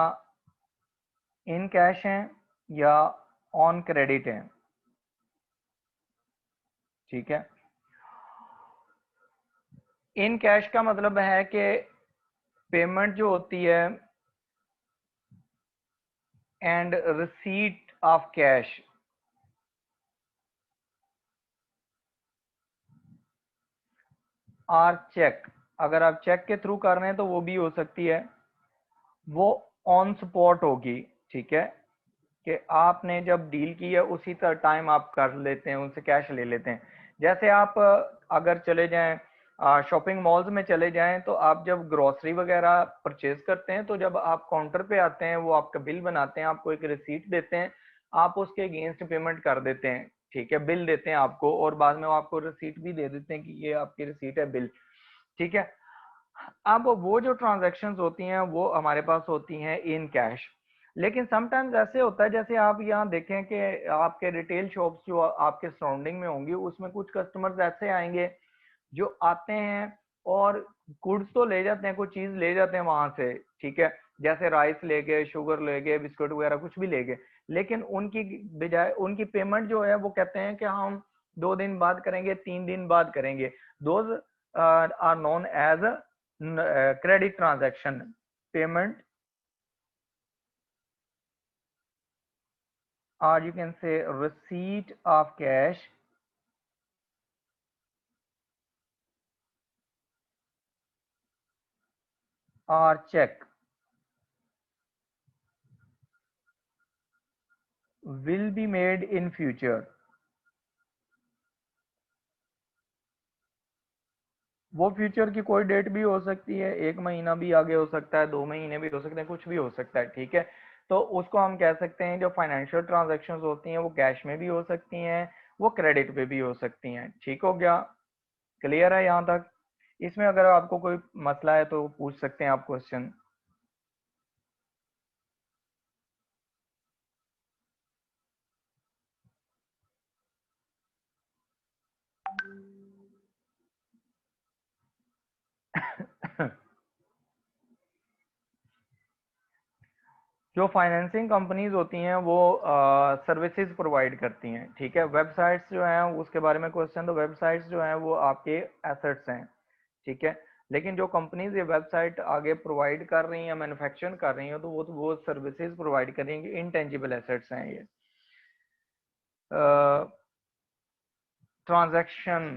Speaker 1: इन कैश हैं या ऑन क्रेडिट हैं। ठीक है, इन कैश का मतलब है कि पेमेंट जो होती है and receipt of cash or cheque, अगर आप चेक के थ्रू कर रहे हैं तो वो भी हो सकती है, वो ऑन स्पॉट होगी। ठीक है, कि आपने जब डील की है उसी टाइम आप कर लेते हैं, उनसे कैश ले लेते हैं। जैसे आप अगर चले जाएं शॉपिंग मॉल्स में चले जाएं, तो आप जब ग्रोसरी वगैरह परचेज करते हैं तो जब आप काउंटर पे आते हैं वो आपका बिल बनाते हैं, आपको एक रिसीट देते हैं, आप उसके अगेंस्ट पेमेंट कर देते हैं। ठीक है, बिल देते हैं आपको और बाद में वो आपको रिसीट भी दे देते हैं कि ये आपकी रिसीट है, बिल। ठीक है, अब वो जो ट्रांजैक्शंस होती हैं वो हमारे पास होती हैं इन कैश। लेकिन समटाइम्स ऐसे होता है, जैसे आप यहाँ देखें कि आपके रिटेल शॉप्स जो आपके सराउंडिंग में होंगी उसमें कुछ कस्टमर्स ऐसे आएंगे जो आते हैं और गुड्स तो ले जाते हैं, कुछ चीज ले जाते हैं वहां से। ठीक है, जैसे राइस ले गए, शुगर ले गए, बिस्कुट वगैरह कुछ भी ले गए, लेकिन उनकी बजाय उनकी पेमेंट जो है वो कहते हैं कि हम 2 दिन बाद करेंगे, 3 दिन बाद करेंगे। Those are known as credit transaction, payment, or you can say receipt of cash or check will be made in future। वो फ्यूचर की कोई डेट भी हो सकती है, 1 महीना भी आगे हो सकता है, 2 महीने भी हो सकते हैं, कुछ भी हो सकता है। ठीक है, तो उसको हम कह सकते हैं जो फाइनेंशियल ट्रांजैक्शंस होती हैं वो कैश में भी हो सकती हैं, वो क्रेडिट पे भी हो सकती हैं। ठीक हो गया, क्लियर है यहाँ तक? इसमें अगर आपको कोई मसला है तो पूछ सकते हैं आप क्वेश्चन। जो फाइनेंसिंग कंपनीज होती हैं वो सर्विसेज प्रोवाइड करती हैं, ठीक है। वेबसाइट्स जो हैं उसके बारे में क्वेश्चन, तो वेबसाइट्स जो हैं वो आपके एसेट्स हैं, ठीक है। लेकिन जो कंपनीज ये वेबसाइट आगे प्रोवाइड कर रही हैं, मैन्युफैक्चर कर रही हैं, तो वो सर्विसेज प्रोवाइड करेंगे, इनटेंजिबल एसेट्स हैं ये। ट्रांजैक्शन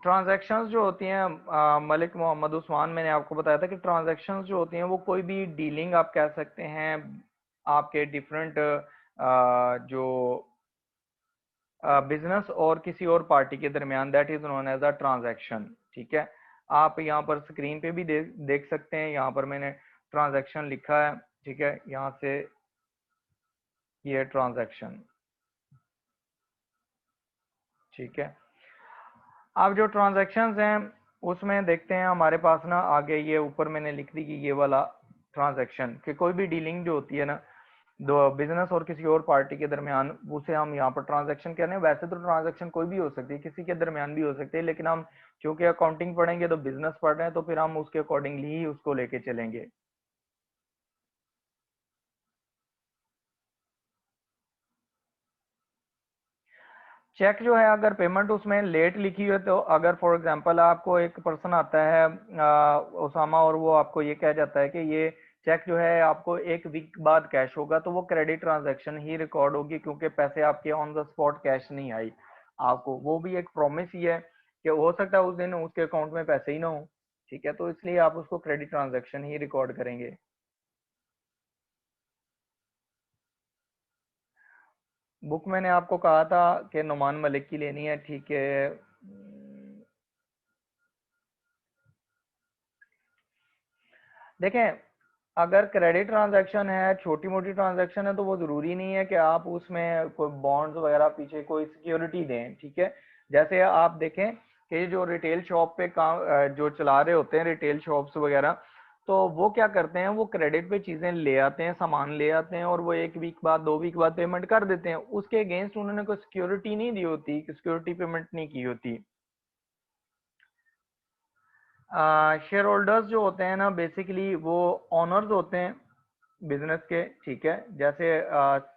Speaker 1: ट्रांजैक्शंस जो होती हैं मलिक मोहम्मद उस्मान, मैंने आपको बताया था कि ट्रांजैक्शंस जो होती हैं वो कोई भी डीलिंग आप कह सकते हैं आपके डिफरेंट जो बिजनेस और किसी और पार्टी के दरमियान, that is known as a transaction, ठीक है। आप यहाँ पर स्क्रीन पे भी देख सकते हैं, यहाँ पर मैंने ट्रांजैक्शन लिखा है, ठीक है। यहाँ से ये ट्रांजैक्शन, ठीक है। अब जो ट्रांजैक्शंस हैं उसमें देखते हैं हमारे पास ना आगे ये ऊपर मैंने लिख दी कि ये वाला ट्रांजैक्शन, कि कोई भी डीलिंग जो होती है ना दो बिजनेस और किसी और पार्टी के दरमियान, उसे हम यहाँ पर ट्रांजैक्शन कह रहे हैं। वैसे तो ट्रांजैक्शन कोई भी हो सकती है, किसी के दरमियान भी हो सकती है, लेकिन हम क्योंकि अकाउंटिंग पढ़ेंगे तो बिजनेस पढ़ रहे हैं, तो फिर हम उसके अकॉर्डिंगली ही उसको लेके चलेंगे। चेक जो है अगर पेमेंट उसमें लेट लिखी हुई है, तो अगर फॉर एग्जांपल आपको एक पर्सन आता है उसामा, और वो आपको ये कह जाता है कि ये चेक जो है आपको एक वीक बाद कैश होगा, तो वो क्रेडिट ट्रांजैक्शन ही रिकॉर्ड होगी, क्योंकि पैसे आपके ऑन द स्पॉट कैश नहीं आई आपको। वो भी एक प्रॉमिस ही है कि हो सकता है उस दिन उसके अकाउंट में पैसे ही ना हो, ठीक है। तो इसलिए आप उसको क्रेडिट ट्रांजैक्शन ही रिकॉर्ड करेंगे। बुक मैंने आपको कहा था कि नुमान मलिक की लेनी है, ठीक है। देखें, अगर क्रेडिट ट्रांजैक्शन है, छोटी मोटी ट्रांजैक्शन है, तो वो जरूरी नहीं है कि आप उसमें कोई बॉन्ड्स वगैरह पीछे कोई सिक्योरिटी दें, ठीक है। जैसे आप देखें कि जो रिटेल शॉप पे काम जो चला रहे होते हैं रिटेल शॉप्स वगैरह, तो वो क्या करते हैं, वो क्रेडिट पे चीजें ले आते हैं, सामान ले आते हैं, और वो एक वीक बाद 2 वीक बाद पेमेंट कर देते हैं। उसके अगेंस्ट उन्होंने कोई सिक्योरिटी नहीं दी होती, सिक्योरिटी पेमेंट नहीं की होती। शेयर होल्डर्स जो होते हैं ना, बेसिकली वो ऑनर्स होते हैं बिजनेस के, ठीक है। जैसे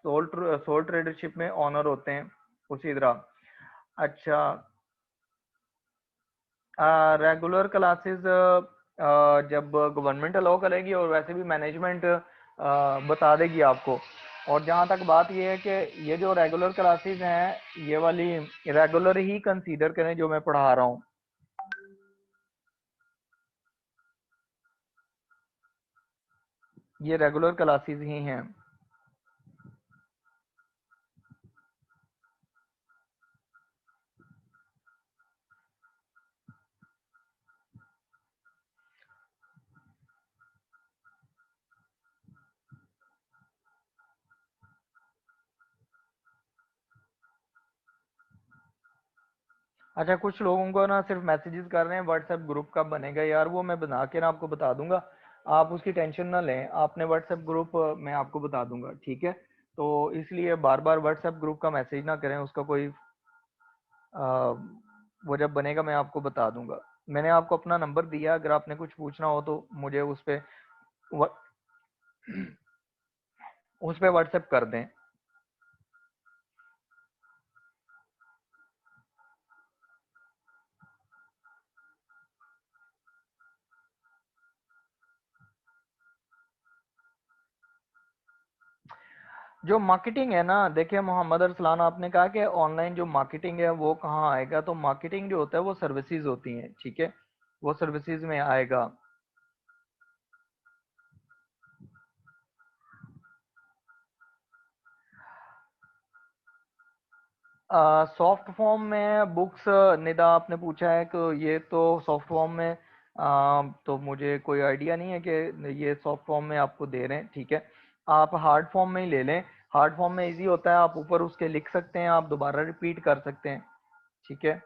Speaker 1: सोल सोल ट्रेडरशिप में ऑनर होते हैं, उसी तरह। अच्छा, रेगुलर क्लासेस जब गवर्नमेंट अलाउ करेगी, और वैसे भी मैनेजमेंट बता देगी आपको। और जहाँ तक बात ये है कि ये जो रेगुलर क्लासेस हैं, ये वाली रेगुलर ही कंसीडर करें जो मैं पढ़ा रहा हूँ, ये रेगुलर क्लासेस ही हैं। अच्छा, कुछ लोगों को ना सिर्फ मैसेजेस कर रहे हैं, व्हाट्सएप ग्रुप कब बनेगा यार? वो मैं बना के ना आपको बता दूंगा, आप उसकी टेंशन ना लें। आपने व्हाट्सएप ग्रुप मैं आपको बता दूंगा, ठीक है। तो इसलिए बार बार व्हाट्सएप ग्रुप का मैसेज ना करें, उसका कोई वो जब बनेगा मैं आपको बता दूंगा। मैंने आपको अपना नंबर दिया, अगर आपने कुछ पूछना हो तो मुझे उस पे व्हाट्सएप कर दें। जो मार्केटिंग है ना, देखिए मोहम्मद अरसलान, आपने कहा कि ऑनलाइन जो मार्केटिंग है वो कहाँ आएगा, तो मार्केटिंग जो होता है वो सर्विसेज होती हैं, ठीक है। वो सर्विसेज में आएगा। सॉफ्ट फॉर्म में बुक्स, निदा आपने पूछा है कि ये तो सॉफ्ट फॉर्म में तो मुझे कोई आइडिया नहीं है कि ये सॉफ्ट फॉर्म में आपको दे रहे हैं, ठीक है। आप हार्ड फॉर्म में ही ले लें, हार्ड फॉर्म में इजी होता है, आप ऊपर उसके लिख सकते हैं, आप दोबारा रिपीट कर सकते हैं, ठीक है।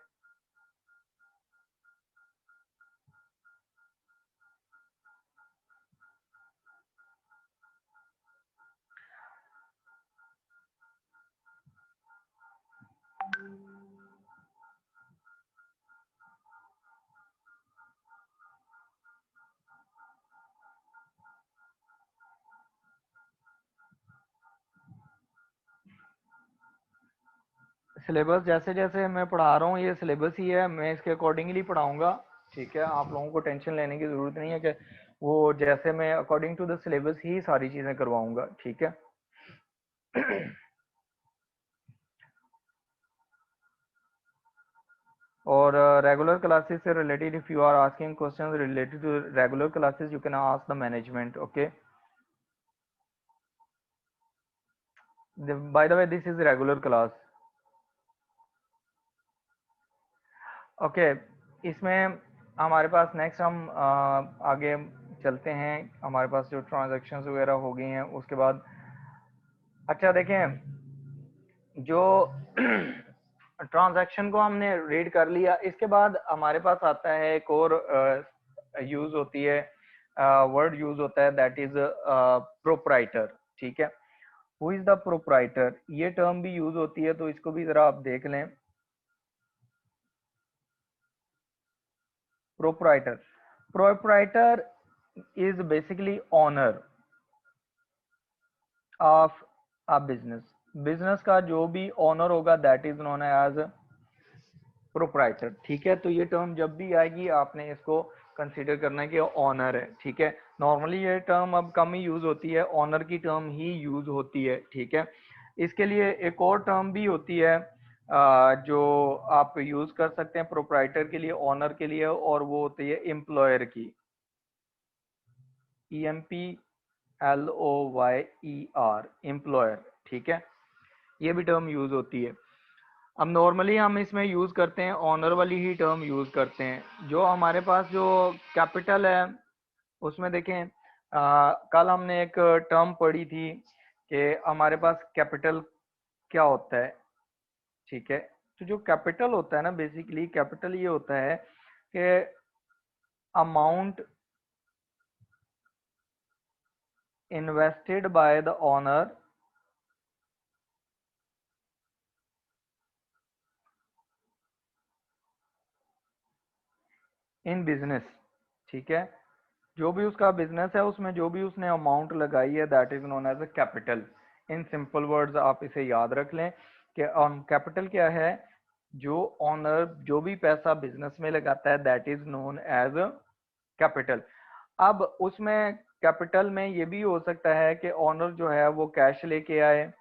Speaker 1: सिलेबस जैसे जैसे मैं पढ़ा रहा हूँ ये सिलेबस ही है, मैं इसके अकॉर्डिंगली पढ़ाऊंगा, ठीक है। आप लोगों को टेंशन लेने की जरूरत नहीं है कि वो जैसे मैं अकॉर्डिंग टू द सिलेबस ही सारी चीजें करवाऊंगा, ठीक है। और रेगुलर क्लासेस से related, if you are asking questions related to regular classes you can ask the management, okay. By the way this is regular class, okay. इसमें हमारे पास नेक्स्ट हम आगे चलते हैं, हमारे पास जो ट्रांजैक्शंस वगैरह हो गई हैं उसके बाद, अच्छा देखें, जो ट्रांजैक्शन को हमने रीड कर लिया, इसके बाद हमारे पास आता है एक और यूज होती है, वर्ड यूज होता है, दैट इज प्रोप्राइटर, ठीक है। हु इज द प्रोप्राइटर, ये टर्म भी यूज होती है, तो इसको भी जरा आप देख लें। Proprietor, proprietor is basically owner of a business, business का जो भी ऑनर होगा that is known as proprietor, ठीक है। तो ये टर्म जब भी आएगी आपने इसको कंसीडर करना है कि ऑनर है, ठीक है। नॉर्मली ये टर्म अब कम ही यूज होती है, ऑनर की टर्म ही यूज होती है, ठीक है। इसके लिए एक और टर्म भी होती है जो आप यूज कर सकते हैं प्रोप्राइटर के लिए, ऑनर के लिए, और वो होती है एम्प्लॉयर की, EMPLOYER, एम्प्लॉयर, ठीक है। ये भी टर्म यूज होती है। अब नॉर्मली हम इसमें यूज करते हैं ऑनर वाली ही टर्म यूज करते हैं। जो हमारे पास जो कैपिटल है उसमें देखें, कल हमने एक टर्म पढ़ी थी कि हमारे पास कैपिटल क्या होता है, ठीक है। तो जो कैपिटल होता है ना, बेसिकली कैपिटल ये होता है कि amount invested by the owner in business, ठीक है। जो भी उसका बिजनेस है उसमें जो भी उसने अमाउंट लगाई है that is known as a capital. In simple words आप इसे याद रख लें कि कैपिटल क्या है, जो ऑनर जो भी पैसा बिजनेस में लगाता है that is known as capital. अब उसमें कैपिटल में ये भी हो सकता है कि ऑनर जो है वो कैश लेके आए,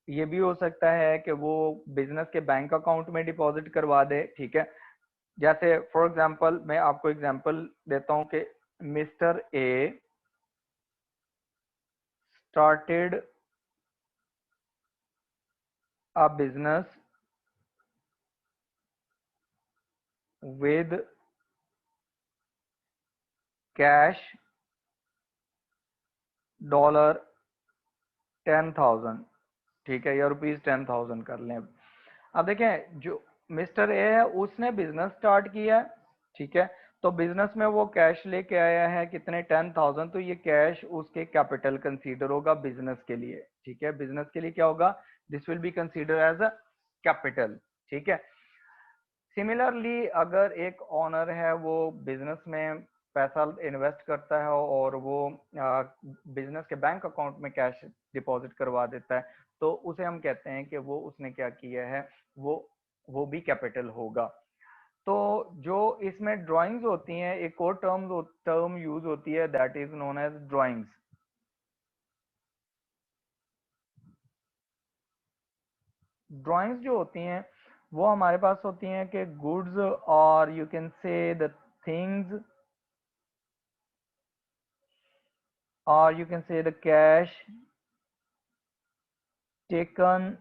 Speaker 1: ये भी हो सकता है कि वो बिजनेस के बैंक अकाउंट में डिपॉजिट करवा दे, ठीक है। जैसे फॉर एग्जांपल मैं आपको एग्जांपल देता हूं कि mister A started a business with cash $10,000, ठीक है, या ₹10,000 कर लें। अब देखें, जो मिस्टर ए है उसने बिजनेस स्टार्ट किया है, ठीक है। तो बिजनेस में वो कैश लेके आया है कितने, 10,000, तो ये कैश उसके कैपिटल कंसीडर होगा बिजनेस के लिए, ठीक है। बिजनेस के लिए क्या होगा, this will be consider as a capital, ठीक है। सिमिलरली अगर एक ऑनर है वो बिजनेस में पैसा इन्वेस्ट करता है और वो बिजनेस के बैंक अकाउंट में कैश डिपॉजिट करवा देता है, तो उसे हम कहते हैं कि वो उसने क्या किया है, वो भी कैपिटल होगा। तो जो इसमें ड्राइंग्स होती हैं, एक और टर्म यूज होती है that is known as drawings. Drawings जो होती हैं वो हमारे पास होती हैं कि गुड्स, और यू कैन से the things, or you can say the cash taken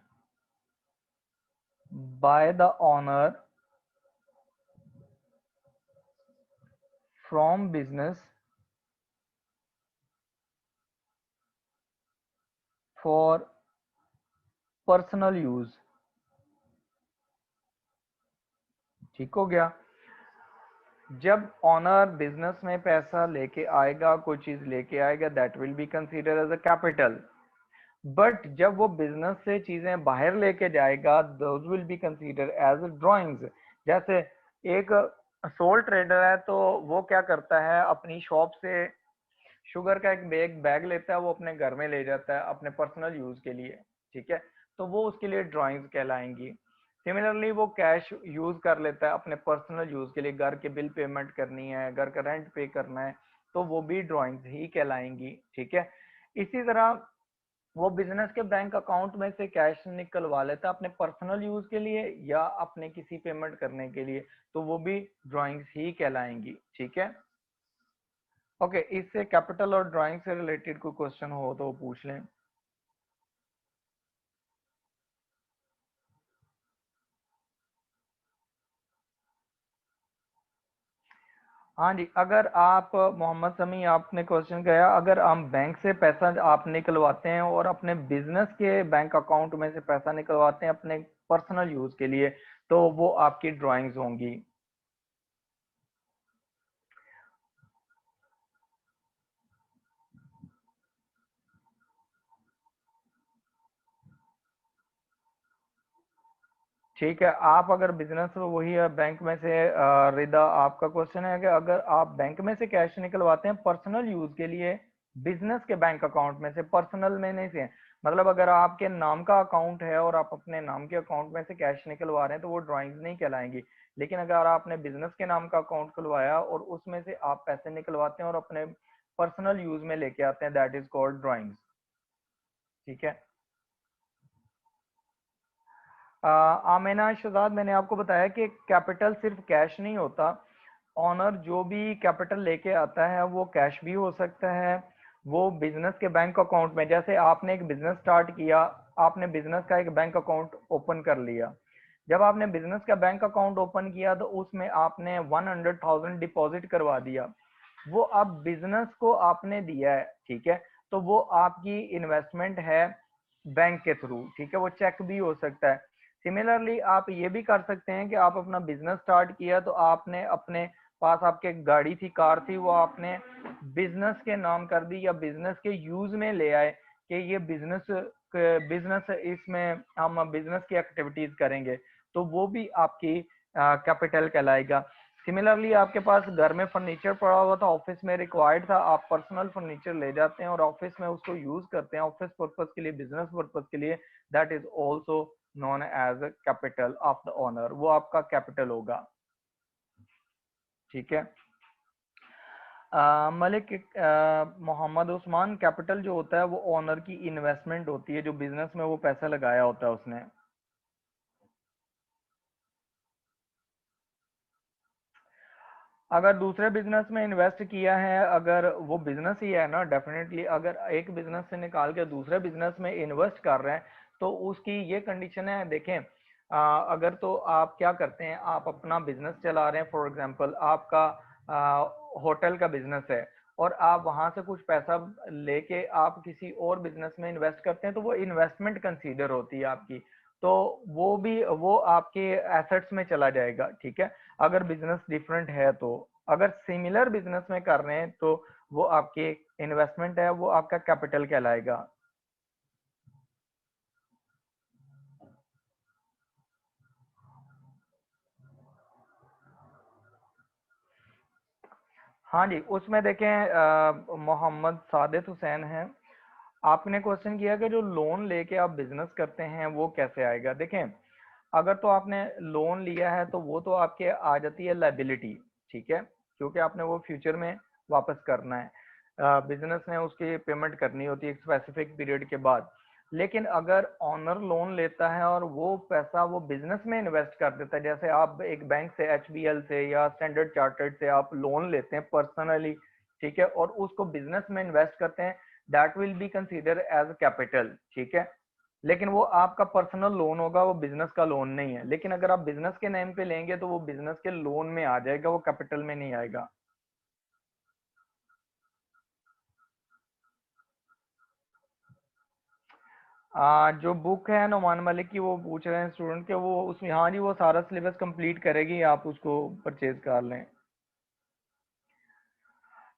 Speaker 1: by the owner from business for personal use. ठीक हो गया। जब ऑनर बिजनेस में पैसा लेके आएगा, कोई चीज लेके आएगा, that will be consider as a capital. But जब वो बिजनेस से चीजें बाहर लेके जाएगा, those will be consider as drawings. जैसे एक सोल ट्रेडर है, तो वो क्या करता है, अपनी शॉप से शुगर का एक बैग लेता है, वो अपने घर में ले जाता है अपने पर्सनल यूज के लिए। ठीक है, तो वो उसके लिए ड्राइंग्स कहलाएंगी। सिमिलरली वो कैश यूज कर लेता है अपने पर्सनल यूज के लिए, घर के बिल पेमेंट करनी है, घर का रेंट पे करना है, तो वो भी ड्राइंग्स ही कहलाएंगी। ठीक है, इसी तरह वो बिजनेस के बैंक अकाउंट में से कैश निकलवा लेता है अपने पर्सनल यूज के लिए या अपने किसी पेमेंट करने के लिए, तो वो भी ड्राइंग्स ही कहलाएंगी। ठीक है, ओके, इससे कैपिटल और ड्राइंग से रिलेटेड कोई क्वेश्चन हो तो पूछ लें। हाँ जी, अगर आप मोहम्मद समी, आपने क्वेश्चन किया, अगर हम बैंक से पैसा आप निकलवाते हैं और अपने बिजनेस के बैंक अकाउंट में से पैसा निकलवाते हैं अपने पर्सनल यूज के लिए, तो वो आपकी ड्राइंग्स होंगी। ठीक है, आप अगर बिजनेस वही है बैंक में से, रिदा आपका क्वेश्चन है कि अगर आप बैंक में से कैश निकलवाते हैं पर्सनल यूज के लिए बिजनेस के बैंक अकाउंट में से, पर्सनल में नहीं से, मतलब अगर आपके नाम का अकाउंट है और आप अपने नाम के अकाउंट में से कैश निकलवा रहे हैं तो वो ड्राइंग्स नहीं कहलाएंगी। लेकिन अगर आपने बिजनेस के नाम का अकाउंट खुलवाया और उसमें से आप पैसे निकलवाते हैं और अपने पर्सनल यूज में लेके आते हैं, दैट इज कॉल्ड ड्राइंग्स। ठीक है। आमेना शहजाद, मैंने आपको बताया कि कैपिटल सिर्फ कैश नहीं होता। ऑनर जो भी कैपिटल लेके आता है वो कैश भी हो सकता है, वो बिजनेस के बैंक अकाउंट में, जैसे आपने एक बिजनेस स्टार्ट किया, आपने बिजनेस का एक बैंक अकाउंट ओपन कर लिया। जब आपने बिजनेस का बैंक अकाउंट ओपन किया तो उसमें आपने 100,000 डिपॉजिट करवा दिया, वो अब बिजनेस को आपने दिया है। ठीक है, तो वो आपकी इन्वेस्टमेंट है बैंक के थ्रू। ठीक है, वो चेक भी हो सकता है। सिमिलरली आप ये भी कर सकते हैं कि आप अपना बिजनेस स्टार्ट किया तो आपने अपने पास आपके गाड़ी थी, कार थी, वो आपने बिजनेस के नाम कर दी या बिजनेस के यूज में ले आए कि ये बिजनेस बिजनेस इसमें हम बिजनेस की एक्टिविटीज करेंगे, तो वो भी आपकी कैपिटल कहलाएगा। सिमिलरली आपके पास घर में फर्नीचर पड़ा हुआ था, ऑफिस में रिक्वायर्ड था, आप पर्सनल फर्नीचर ले जाते हैं और ऑफिस में उसको यूज करते हैं ऑफिस पर्पज के लिए, बिजनेस पर्पज के लिए, that is also known as capital of the owner, वो आपका कैपिटल होगा। ठीक है। मलिक मोहम्मद उस्मान, कैपिटल जो होता है वो ओनर की इन्वेस्टमेंट होती है, जो बिजनेस में वो पैसा लगाया होता है उसने। अगर दूसरे बिजनेस में इन्वेस्ट किया है, अगर वो बिजनेस ही है ना, डेफिनेटली अगर एक बिजनेस से निकाल के दूसरे बिजनेस में इन्वेस्ट कर रहे हैं तो उसकी ये कंडीशन है। देखें, अगर तो आप क्या करते हैं, आप अपना बिजनेस चला रहे हैं, फॉर एग्जांपल आपका होटल का बिजनेस है और आप वहां से कुछ पैसा लेके आप किसी और बिजनेस में इन्वेस्ट करते हैं, तो वो इन्वेस्टमेंट कंसीडर होती है आपकी, तो वो भी वो आपके एसेट्स में चला जाएगा। ठीक है, अगर बिजनेस डिफरेंट है तो। अगर सिमिलर बिजनेस में कर रहे हैं तो वो आपकी इन्वेस्टमेंट है, वो आपका कैपिटल कहलाएगा। हाँ जी, उसमें देखें मोहम्मद सादित हुसैन है, आपने क्वेश्चन किया कि जो लोन लेके आप बिजनेस करते हैं वो कैसे आएगा। देखें, अगर तो आपने लोन लिया है तो वो तो आपके आ जाती है लाइबिलिटी। ठीक है, क्योंकि आपने वो फ्यूचर में वापस करना है, बिजनेस ने उसकी पेमेंट करनी होती है एक स्पेसिफिक पीरियड के बाद। लेकिन अगर ऑनर लोन लेता है और वो पैसा वो बिजनेस में इन्वेस्ट कर देता है, जैसे आप एक बैंक से, एचबीएल से या स्टैंडर्ड चार्टर्ड से आप लोन लेते हैं पर्सनली, ठीक है, और उसको बिजनेस में इन्वेस्ट करते हैं, that will be consider as capital. ठीक है, लेकिन वो आपका पर्सनल लोन होगा, वो बिजनेस का लोन नहीं है। लेकिन अगर आप बिजनेस के नेम पे लेंगे तो वो बिजनेस के लोन में आ जाएगा, वो कैपिटल में नहीं आएगा। जो बुक है नुमान मलिक की, वो पूछ रहे हैं स्टूडेंट के, वो उसमें, हाँ जी, वो सारा सिलेबस कंप्लीट करेगी, आप उसको परचेज कर लें।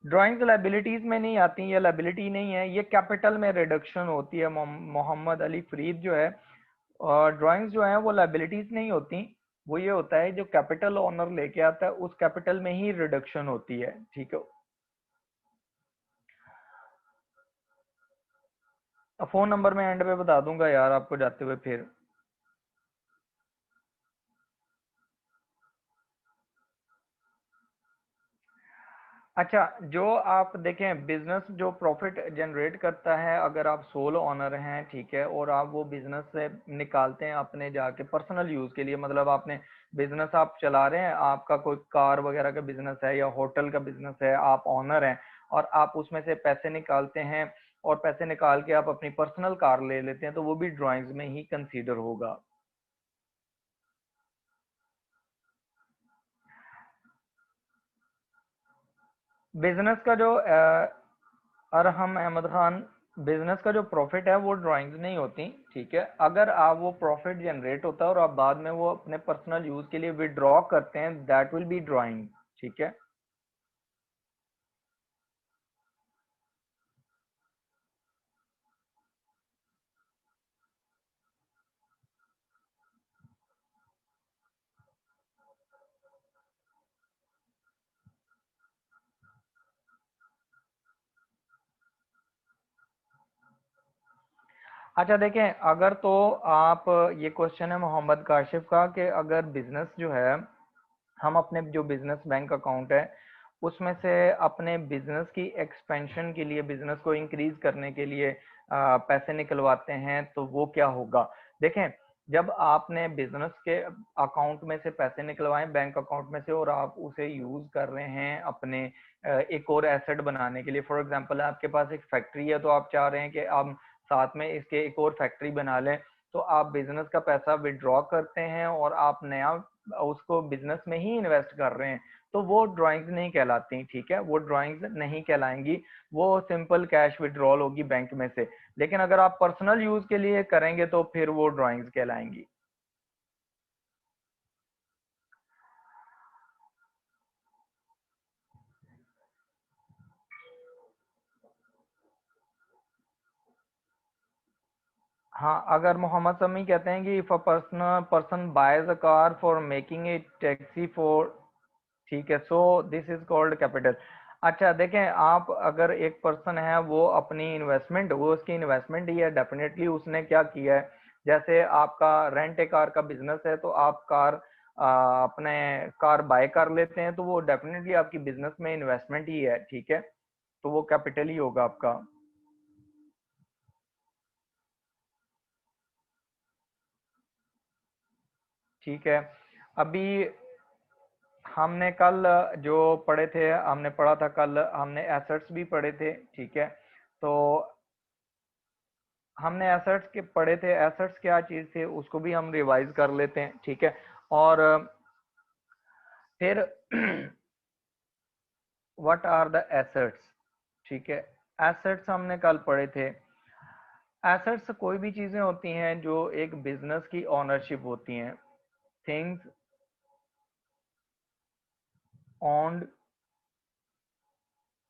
Speaker 1: ड्राइंग्स लाइबिलिटीज में नहीं आती, ये लाइबिलिटी नहीं है, ये कैपिटल में रिडक्शन होती है। मोहम्मद अली फरीद जो है, और ड्राइंग्स जो है वो लाइबिलिटीज नहीं होती, वो ये होता है जो कैपिटल ओनर लेके आता है उस कैपिटल में ही रिडक्शन होती है, ठीक है। फोन नंबर मैं एंड पे बता दूंगा यार आपको जाते हुए फिर। अच्छा, जो आप देखें बिजनेस जो प्रॉफिट जनरेट करता है, अगर आप सोल ओनर हैं, ठीक है, और आप वो बिजनेस से निकालते हैं अपने जाके पर्सनल यूज के लिए, मतलब आपने बिजनेस आप चला रहे हैं, आपका कोई कार वगैरह का बिजनेस है या होटल का बिजनेस है, आप ओनर हैं और आप उसमें से पैसे निकालते हैं और पैसे निकाल के आप अपनी पर्सनल कार ले लेते हैं, तो वो भी ड्राइंग्स में ही कंसीडर होगा। बिजनेस का जो अरहम अहमद खान, बिजनेस का जो प्रॉफिट है वो ड्राइंग्स नहीं होती, ठीक है। अगर आप वो प्रॉफिट जनरेट होता है और आप बाद में वो अपने पर्सनल यूज के लिए विड्रॉ करते हैं, दैट विल बी ड्राइंग, ठीक है। अच्छा देखें, अगर तो आप, ये क्वेश्चन है मोहम्मद काशिफ का कि अगर बिजनेस जो है, हम अपने जो बिजनेस बैंक अकाउंट है उसमें से अपने बिजनेस की एक्सपेंशन के लिए, बिजनेस को इंक्रीज करने के लिए पैसे निकलवाते हैं, तो वो क्या होगा। देखें, जब आपने बिजनेस के अकाउंट में से पैसे निकलवाए बैंक अकाउंट में से और आप उसे यूज कर रहे हैं अपने एक और एसेट बनाने के लिए, फॉर एग्जांपल आपके पास एक फैक्ट्री है तो आप चाह रहे हैं कि आप साथ में इसके एक और फैक्ट्री बना लें, तो आप बिजनेस का पैसा विड्रॉ करते हैं और आप नया उसको बिजनेस में ही इन्वेस्ट कर रहे हैं, तो वो ड्राइंग्स नहीं कहलाती, ठीक है, वो ड्राइंग्स नहीं कहलाएंगी, वो सिंपल कैश विड्रॉल होगी बैंक में से। लेकिन अगर आप पर्सनल यूज के लिए करेंगे तो फिर वो ड्राइंग्स कहलाएंगी। हाँ, अगर मोहम्मद समी कहते हैं कि if a person boys a car for making a taxi for, ठीक है, so this is called capital. अच्छा देखें, आप अगर एक पर्सन है वो अपनी इन्वेस्टमेंट, वो उसकी इन्वेस्टमेंट ही है, डेफिनेटली उसने क्या किया है, जैसे आपका रेंट ए कार का बिजनेस है तो आप कार अपने कार बाय कर लेते हैं, तो वो डेफिनेटली आपकी बिजनेस में इन्वेस्टमेंट ही है, ठीक है, तो वो कैपिटल ही होगा आपका। ठीक है, अभी हमने कल जो पढ़े थे, हमने पढ़ा था कल, हमने एसेट्स भी पढ़े थे, ठीक है। तो हमने एसेट्स के पढ़े थे, एसेट्स क्या चीज थे उसको भी हम रिवाइज कर लेते हैं, ठीक है। और फिर व्हाट आर द एसेट्स, ठीक है। एसेट्स हमने कल पढ़े थे। एसेट्स कोई भी चीजें होती हैं जो एक बिजनेस की ओनरशिप होती हैं, things owned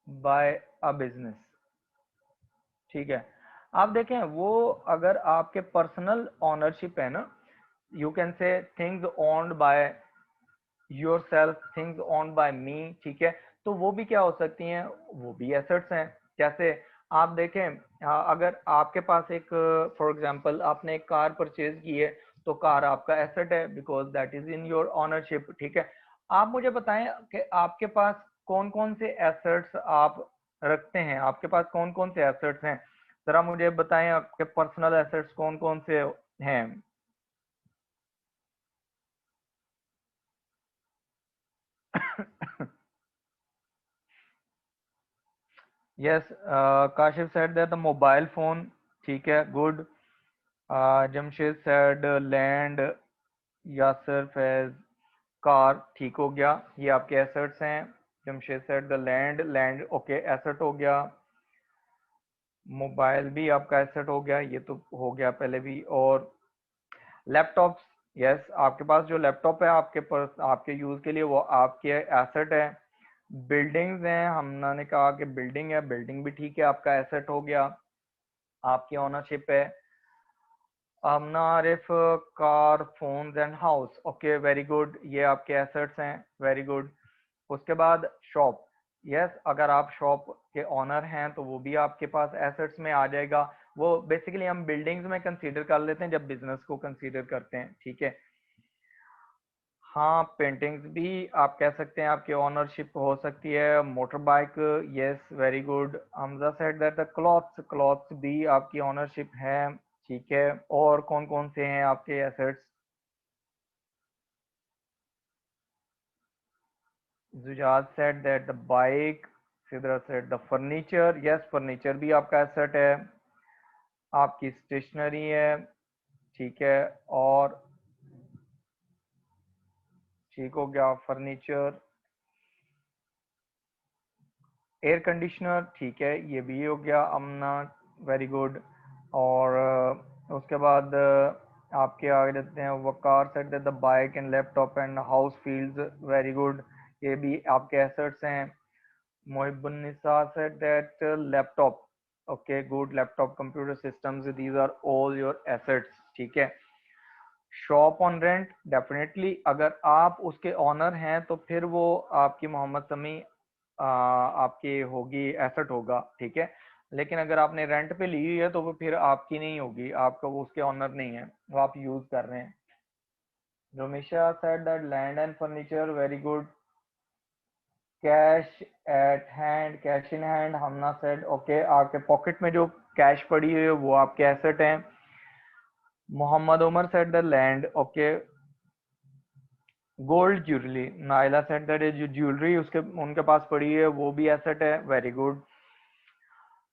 Speaker 1: bye a business, ठीक है। आप देखें, वो अगर आपके पर्सनल ओनरशिप है ना, you can say things owned by yourself, things owned by me, ठीक है, तो वो भी क्या हो सकती हैं, वो भी एसेट्स हैं। जैसे आप देखें, अगर आपके पास एक, फॉर एग्जांपल आपने एक कार परचेज की है, तो कार आपका एसेट है because that is in your ownership, ठीक है। आप मुझे बताएं कि आपके पास कौन कौन से एसेट्स आप रखते हैं, आपके पास कौन कौन से एसेट्स हैं, जरा मुझे बताएं आपके पर्सनल एसेट्स कौन कौन से हैं। Yes, Kashif said that the mobile phone, ठीक है, good. Jamshed said land, Yasir Faiz car, ठीक हो गया, ये आपके एसेट्स हैं। Jamshed said the land, land okay asset हो गया। मोबाइल भी आपका एसेट हो गया, ये तो हो गया पहले भी। और लैपटॉप्स, यस, आपके पास जो लैपटॉप है आपके पास आपके यूज के लिए, वो आपके एसेट है। बिल्डिंग्स हैं, हमने कहा कि बिल्डिंग है, बिल्डिंग भी ठीक है, आपका एसेट हो गया, आपकी ओनरशिप है। Amna Arif, car, phones and house, okay very good, ये आपके एसेट्स हैं, वेरी गुड। उसके बाद शॉप, यस, अगर आप शॉप के ऑनर हैं तो वो भी आपके पास एसेट्स में आ जाएगा। वो बेसिकली हम बिल्डिंग्स में कंसीडर कर लेते हैं जब बिजनेस को कंसीडर करते हैं, ठीक है। हाँ, पेंटिंग्स भी आप कह सकते हैं आपकी ओनरशिप हो सकती है। Motor bike, yes very good. Hamza said that the clothes, clothes भी आपकी ओनरशिप है, ठीक है। और कौन कौन से हैं आपके assets? Juzad said that the bike, Sidra said the furniture, yes furniture भी आपका एसेट है। आपकी स्टेशनरी है, ठीक है। और ठीक हो गया फर्नीचर। एयर कंडीशनर, ठीक है, ये भी हो गया अमना, वेरी गुड। और उसके बाद आपके आगे देते हैं Waqar said the bike and laptop and house fields, very good, ये भी आपके एसेट्स हैं। Mohibunnisa said that laptop, okay good, laptop computer systems, these are all your assets, ठीक है। शॉप ऑन रेंट, डेफिनेटली अगर आप उसके ऑनर हैं तो फिर वो आपकी मोहम्मद समी आपकी होगी, एसेट होगा, ठीक है। लेकिन अगर आपने रेंट पे ली हुई है तो वो फिर आपकी नहीं होगी, आपका वो उसके ऑनर नहीं है, वो आप यूज कर रहे हैं। Romisha said that land and furniture, very good. Cash at hand, cash in hand, Hamna said okay, आपके पॉकेट में जो कैश पड़ी हुई है वो आपके एसेट हैं। Mohammad Umar said the land, okay. Gold jewellery, Naila said that जो ज्वेलरी उसके उनके पास पड़ी है वो भी एसेट है, very good.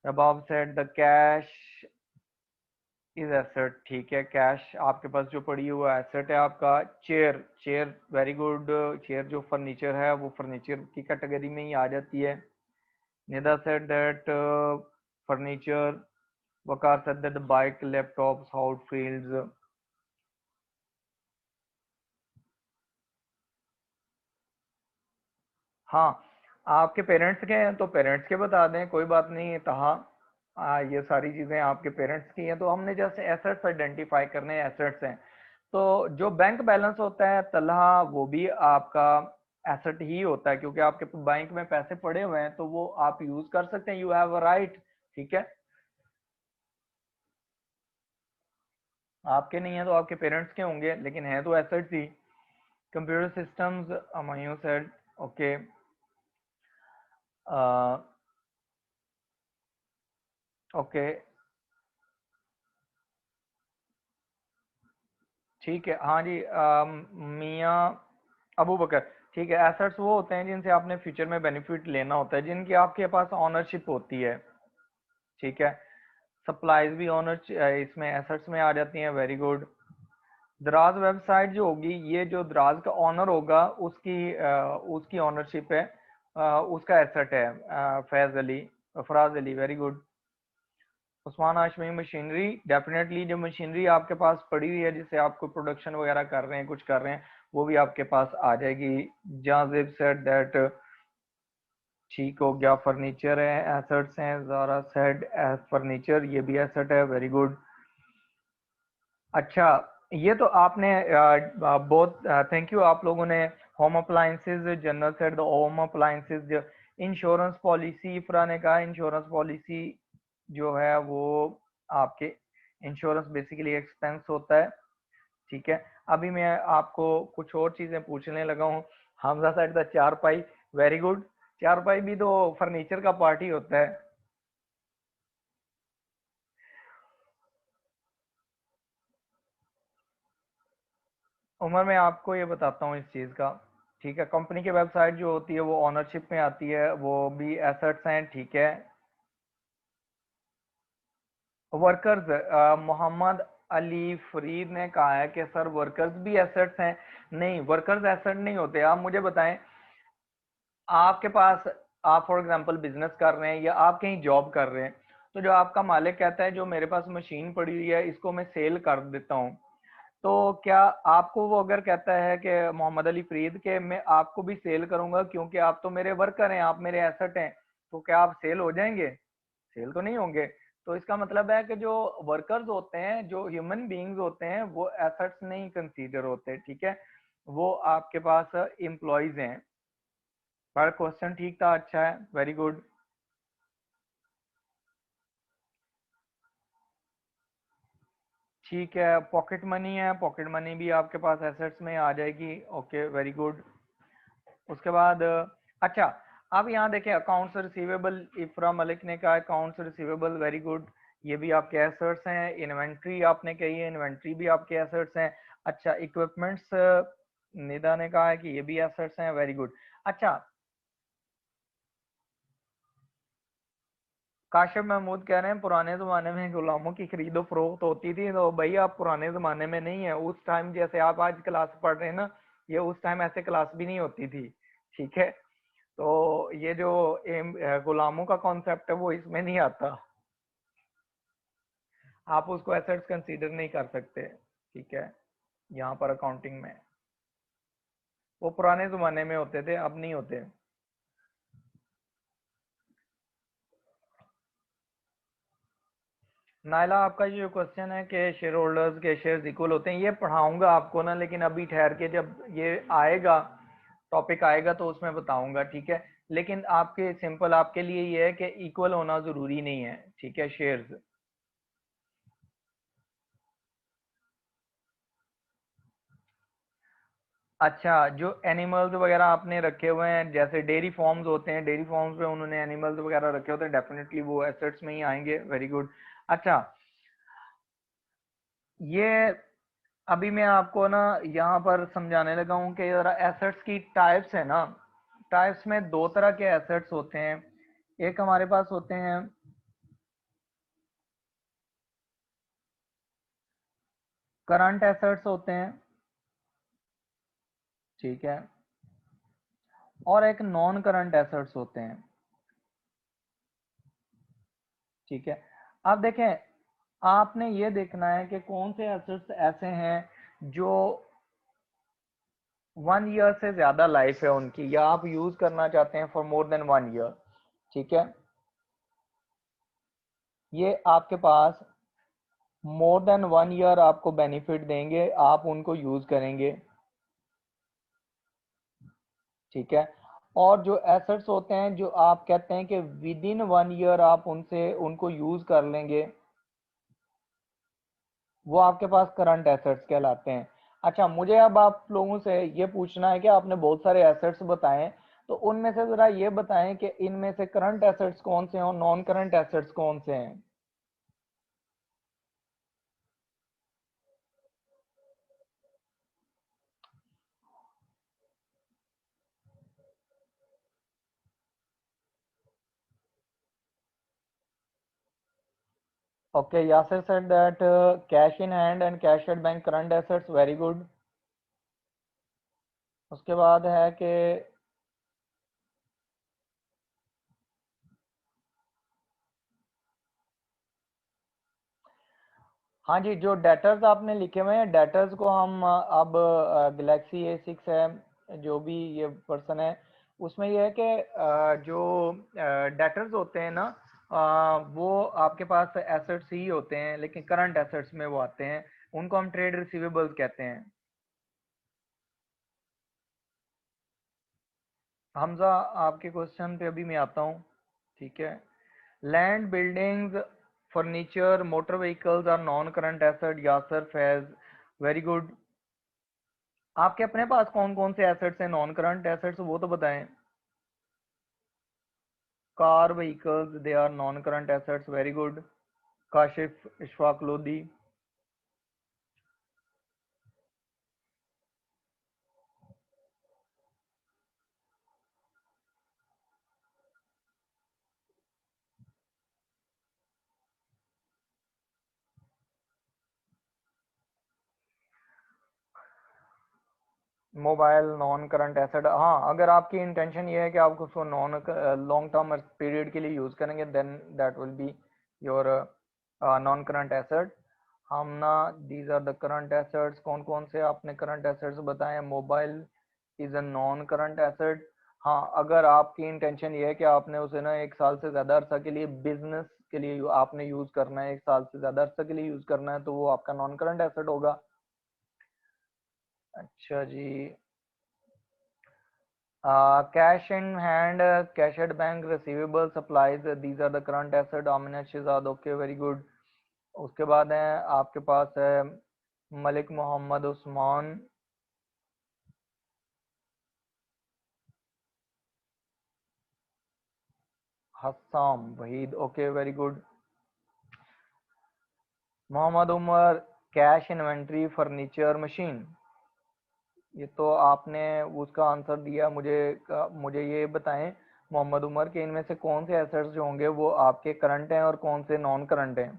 Speaker 1: Rabab said the cash is asset, ठीक है, कैश आपके पास जो पड़ी है वो एसेट है आपका। Chair, chair very good, chair जो फर्नीचर है वो फर्नीचर की कैटेगरी में ही आ जाती है। Nida said that furniture, Waqar said that bike, laptops, house fields. हाँ, आपके पेरेंट्स के हैं तो पेरेंट्स के बता दें, कोई बात नहीं, तहा ये सारी चीजें आपके पेरेंट्स की हैं तो हमने जैसे एसेट्स आइडेंटिफाई करने हैं, एसेट्स हैं। तो जो बैंक बैलेंस होता है तलहा, वो भी आपका एसेट ही होता है, क्योंकि आपके बैंक में पैसे पड़े हुए हैं तो वो आप यूज कर सकते हैं, यू हैव अ राइट, ठीक है। आपके नहीं है तो आपके पेरेंट्स के होंगे, लेकिन है तो एसेट्स ही। Computer systems, Amayun said, okay, okay, ठीक है, हाँ जी, मियाँ अबू बकर, ठीक है। एसेट्स वो होते हैं जिनसे आपने फ्यूचर में बेनिफिट लेना होता है, जिनकी आपके पास ऑनरशिप होती है, ठीक है। सप्लाईज भी ऑनर इसमें एसेट्स में आ जाती हैं, वेरी गुड। दराज वेबसाइट जो होगी, ये जो दराज का ऑनर होगा उसकी ऑनरशिप है, उसका एसेट है। Faiz Ali, Faraz Ali, very good. Usman Hashmi machinery, definitely जो मशीनरी आपके पास पड़ी हुई है जिससे आप कोई प्रोडक्शन वगैरह कर रहे हैं, कुछ कर रहे हैं, वो भी आपके पास आ जाएगी। जाजिब सेड दैट, ठीक हो गया, फर्नीचर है, एसेट्स हैं। ज़ारा सेड फर्नीचर, ये भी एसेट है, वेरी गुड। अच्छा, ये तो आपने बहुत थैंक यू, आप लोगों ने home appliances, general said the home appliances. Insurance policy, इफ्रा ने कहा इंश्योरेंस पॉलिसी जो है वो आपके इंश्योरेंस बेसिकली एक्सपेंस होता है, ठीक है। अभी मैं आपको कुछ और चीजें पूछने लगा हूँ। हमजा सेड द चारपाई, वेरी गुड, चारपाई भी तो फर्नीचर का पार्ट ही होता है। उमर, मैं आपको ये बताता हूँ इस चीज का, ठीक है। कंपनी की वेबसाइट जो होती है वो ऑनरशिप में आती है, वो भी एसेट्स हैं, ठीक है। वर्कर्स, मोहम्मद अली फरीद ने कहा है कि सर वर्कर्स भी एसेट्स हैं। नहीं, वर्कर्स एसेट नहीं होते। आप मुझे बताएं, आपके पास, आप फॉर एग्जांपल बिजनेस कर रहे हैं या आप कहीं जॉब कर रहे हैं, तो जो आपका मालिक कहता है जो मेरे पास मशीन पड़ी हुई है इसको मैं सेल कर देता हूँ, तो क्या आपको वो अगर कहता है कि मोहम्मद अली फरीद के मैं आपको भी सेल करूंगा क्योंकि आप तो मेरे वर्कर हैं, आप मेरे एसेट हैं, तो क्या आप सेल हो जाएंगे? सेल तो नहीं होंगे। तो इसका मतलब है कि जो वर्कर्स होते हैं, जो ह्यूमन बीइंग्स होते हैं, वो एसेट्स नहीं कंसीडर होते, ठीक है, वो आपके पास एम्प्लॉयज हैं। पर क्वेश्चन ठीक था, अच्छा है, वेरी गुड। ठीक है, पॉकेट मनी है, पॉकेट मनी भी आपके पास एसेट्स में आ जाएगी, ओके वेरी गुड। उसके बाद अच्छा, अब यहाँ देखें अकाउंट्स रिसीवेबल, इफ्रा मलिक ने कहा अकाउंट्स रिसीवेबल, वेरी गुड, ये भी आपके एसेट्स हैं। इन्वेंट्री आपने कही है, इन्वेंट्री भी आपके एसेट्स हैं। अच्छा, इक्विपमेंट्स निदा ने कहा है कि ये भी एसेट्स हैं, वेरी गुड। अच्छा, काशिफ महमूद कह रहे हैं पुराने जमाने में गुलामों की खरीदो फरोख्त होती थी, तो भाई आप पुराने जमाने में नहीं है, उस टाइम जैसे आप आज क्लास पढ़ रहे हैं ना, ये उस टाइम ऐसे क्लास भी नहीं होती थी, ठीक है। तो ये जो गुलामों का कॉन्सेप्ट है वो इसमें नहीं आता, आप उसको एसेट्स कंसीडर नहीं कर सकते, ठीक है, यहाँ पर अकाउंटिंग में। वो पुराने जमाने में होते थे, अब नहीं होते। नायला, आपका ये जो क्वेश्चन है कि शेयर होल्डर्स के शेयर्स इक्वल होते हैं, ये पढ़ाऊंगा आपको ना, लेकिन अभी ठहर के जब ये आएगा, टॉपिक आएगा तो उसमें बताऊंगा, ठीक है। लेकिन आपके सिंपल आपके लिए ये है कि इक्वल होना जरूरी नहीं है, ठीक है, शेयर्स। अच्छा, जो एनिमल्स वगैरह आपने रखे हुए हैं, जैसे डेयरी फार्म्स होते हैं, डेयरी फार्म्स पे उन्होंने एनिमल्स वगैरह रखे होते हैं, डेफिनेटली वो एसेट्स में ही आएंगे, वेरी गुड। अच्छा, ये अभी मैं आपको ना यहाँ पर समझाने लगा हूँ कि जरा एसेट्स की टाइप्स है ना, टाइप्स में दो तरह के एसेट्स होते हैं। एक हमारे पास होते हैं करंट एसेट्स होते हैं, ठीक है, और एक नॉन करंट एसेट्स होते हैं, ठीक है। अब देखें, आपने ये देखना है कि कौन से एसेट्स ऐसे हैं जो 1 ईयर से ज्यादा लाइफ है उनकी, या आप यूज करना चाहते हैं फॉर मोर देन 1 ईयर, ठीक है। ये आपके पास मोर देन 1 ईयर आपको बेनिफिट देंगे, आप उनको यूज करेंगे, ठीक है। और जो एसेट्स होते हैं जो आप कहते हैं कि विद इन 1 ईयर आप उनसे उनको यूज कर लेंगे, वो आपके पास करंट एसेट्स कहलाते हैं। अच्छा, मुझे अब आप लोगों से ये पूछना है कि आपने बहुत सारे एसेट्स बताए, तो उनमें से जरा ये बताएं कि इनमें से करंट एसेट्स कौन से हैं और नॉन करंट एसेट्स कौन से हैं। Okay, Yasir said that cash in hand and cash at bank current assets, very good. उसके बाद है कि हाँ जी, जो डेटर्स आपने लिखे हुए हैं, डेटर्स को हम अब गैलेक्सी A6 है जो भी ये पर्सन है, उसमें ये है कि जो डेटर्स होते हैं ना, वो आपके पास एसेट्स ही होते हैं, लेकिन करंट एसेट्स में वो आते हैं, उनको हम ट्रेड रिसीवेबल्स कहते हैं। हमजा, आपके क्वेश्चन पे अभी मैं आता हूँ, ठीक है। Land, buildings, furniture, motor vehicles are non current asset, Yasir Faiz, very good. आपके अपने पास कौन कौन से एसेट्स हैं नॉन करंट एसेट्स, वो तो बताएं। Car, vehicles, they are non current assets, very good. Kashif Ishfaq Lodhi. Mobile non current asset, हाँ, अगर आपकी इंटेंशन ये है कि आप उसको नॉन लॉन्ग टर्म पीरियड के लिए यूज करेंगे, then that will be your non current asset. हम ना these are the current assets, कौन कौन से आपने करंट एसेट्स बताए? Mobile is a non current asset. हाँ, अगर आपकी इंटेंशन ये है कि आपने उसे ना 1 साल से ज्यादा अरसा के लिए बिजनेस के लिए आपने यूज करना है, 1 साल से ज्यादा अरसा के लिए यूज करना है, तो वो आपका नॉन करंट एसेट होगा। अच्छा जी। Cash in hand, cash at bank, receivable, supplies, these are the current asset. Amina Shahzad, okay very good. उसके बाद है आपके पास है Malik Mohammad Usman, Hassam Waheed, okay very good. Mohammad Umar, cash inventory furniture machine. ये तो आपने उसका आंसर दिया मुझे। मुझे ये बताएं मोहम्मद उमर के इनमें से कौन से एसेट्स जो होंगे वो आपके करंट हैं और कौन से नॉन करंट हैं?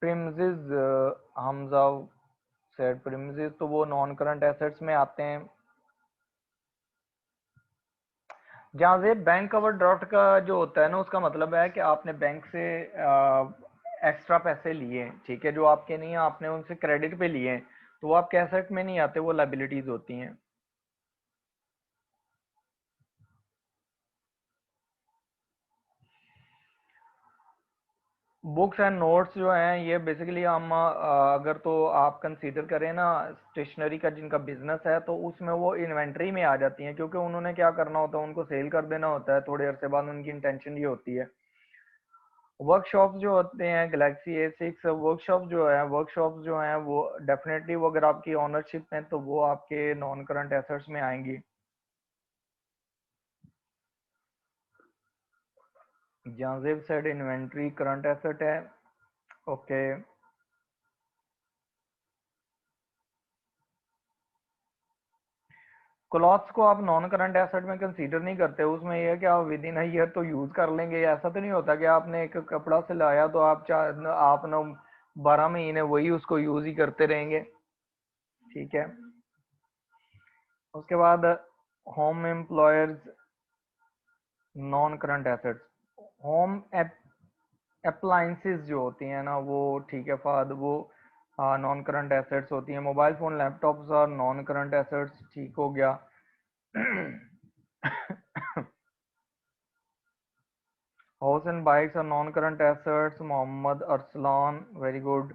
Speaker 1: प्रिमजिज, हमजा सेड प्रिमजिज, तो वो नॉन करंट एसेट्स में आते हैं। जहाँ से बैंक ओवरड्राफ्ट का जो होता है ना, उसका मतलब है कि आपने बैंक से एक्स्ट्रा पैसे लिए, ठीक है, जो आपके नहीं है, आपने उनसे क्रेडिट पे लिए हैं, तो वो आपके एसेट में नहीं आते, वो लाइबिलिटीज होती हैं। बुक्स एंड नोट्स जो हैं ये बेसिकली हम अगर तो आप कंसीडर करें ना स्टेशनरी का जिनका बिजनेस है, तो उसमें वो इन्वेंट्री में आ जाती हैं, क्योंकि उन्होंने क्या करना होता है, उनको सेल कर देना होता है थोड़े अरसे बाद, उनकी इंटेंशन ये होती है। वर्कशॉप जो होते हैं गैलेक्सी A6 वर्कशॉप जो है, वर्कशॉप जो हैं वो डेफिनेटली वो अगर आपकी ओनरशिप में, तो वो आपके नॉन करंट एसेट्स में आएंगी। Jazib said inventory current asset है, ओके। क्लॉथ्स को आप नॉन करंट एसेट में कंसीडर नहीं करते, उसमें यह है कि आप विद इन अ ईयर तो यूज कर लेंगे। ऐसा तो नहीं होता कि आपने एक कपड़ा सिलाया तो आप ना 12 महीने वही उसको यूज ही करते रहेंगे, ठीक है। उसके बाद home employers non current assets, home appliances जो होती हैं ना वो, ठीक है फाद, वो नॉन करंट एसेट्स होती हैं। मोबाइल फोन लैपटॉप्स और नॉन करंट एसेट्स, ठीक हो गया। House and bikes are non current assets, Mohammad Arsalan, very good.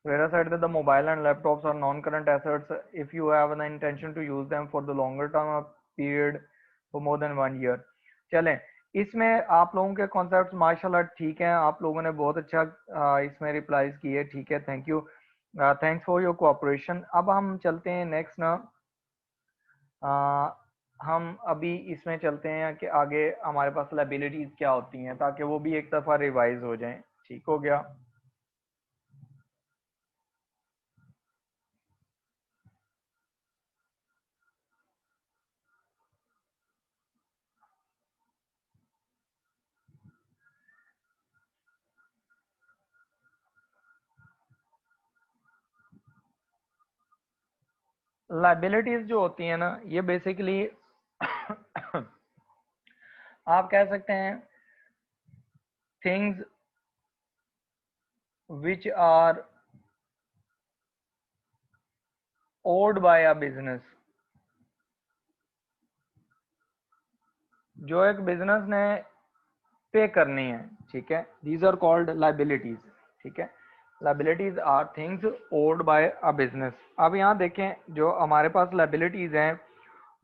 Speaker 1: Whereas said that the mobile and laptops are non-current assets if you have the intention to use them for the longer term period for more than 1 year। चलें, इसमें आप लोगों के कॉन्सेप्ट्स माशाल्लाह ठीक हैं, आप लोगों ने बहुत अच्छा इसमें रिप्लाईज किए, ठीक है, thank you, thanks for your cooperation. अब हम चलते हैं नेक्स्ट ना, अ, हम अभी इसमें चलते हैं कि आगे हमारे पास लाइबिलिटीज क्या होती हैं, ताकि वो भी एक दफ़ा रिवाइज हो जाएं, ठीक हो गया। लाइबिलिटीज जो होती है ना, ये बेसिकली आप कह सकते हैं things which are owed by a business, जो एक बिजनेस ने पे करनी है, ठीक है, दीज आर कॉल्ड लाइबिलिटीज, ठीक है। Liabilities are things owed by a business. अब यहाँ देखें जो हमारे पास लाइबिलिटीज हैं,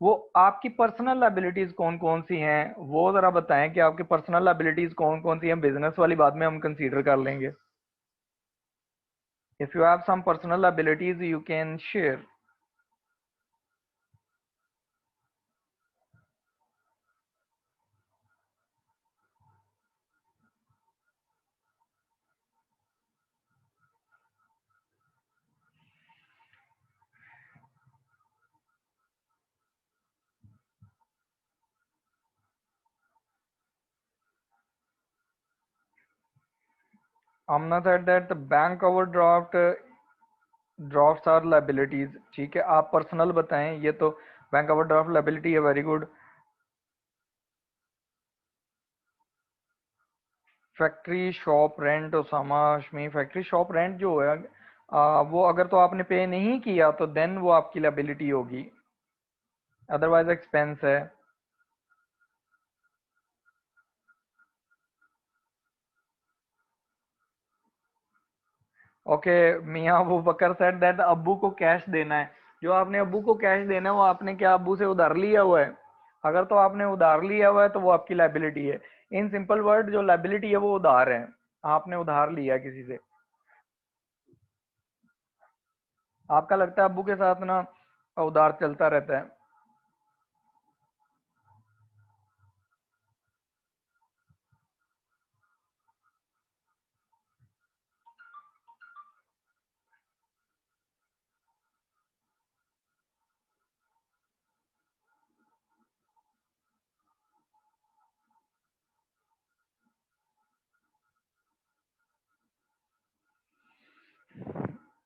Speaker 1: वो आपकी पर्सनल लाइबिलिटीज कौन कौन सी हैं, वो जरा बताएं कि आपकी पर्सनल लाइबिलिटीज कौन कौन सी हैं। बिजनेस वाली बात में हम कंसीडर कर लेंगे। If you have some personal abilities, you can share. Amna said that the bank overdraft drafts are liabilities, ठीक है, आप पर्सनल बताएं। ये तो बैंक ओवरड्राफ्ट लाइबिलिटी है, very good. Factory shop rent, Osama Hashmi, factory shop rent जो है वो अगर तो आपने पे नहीं किया तो देन वो आपकी लायबिलिटी होगी, अदरवाइज एक्सपेंस है। ओके, मियाँ अबू बकर सेड दैट अब्बू को कैश देना है। जो आपने अब्बू को कैश देना है वो आपने क्या अब्बू से उधार लिया हुआ है? अगर तो आपने उधार लिया हुआ है तो वो आपकी लायबिलिटी है। इन सिंपल वर्ड जो लायबिलिटी है वो उधार है, आपने उधार लिया है किसी से। आपका लगता है अब्बू के साथ ना उधार चलता रहता है?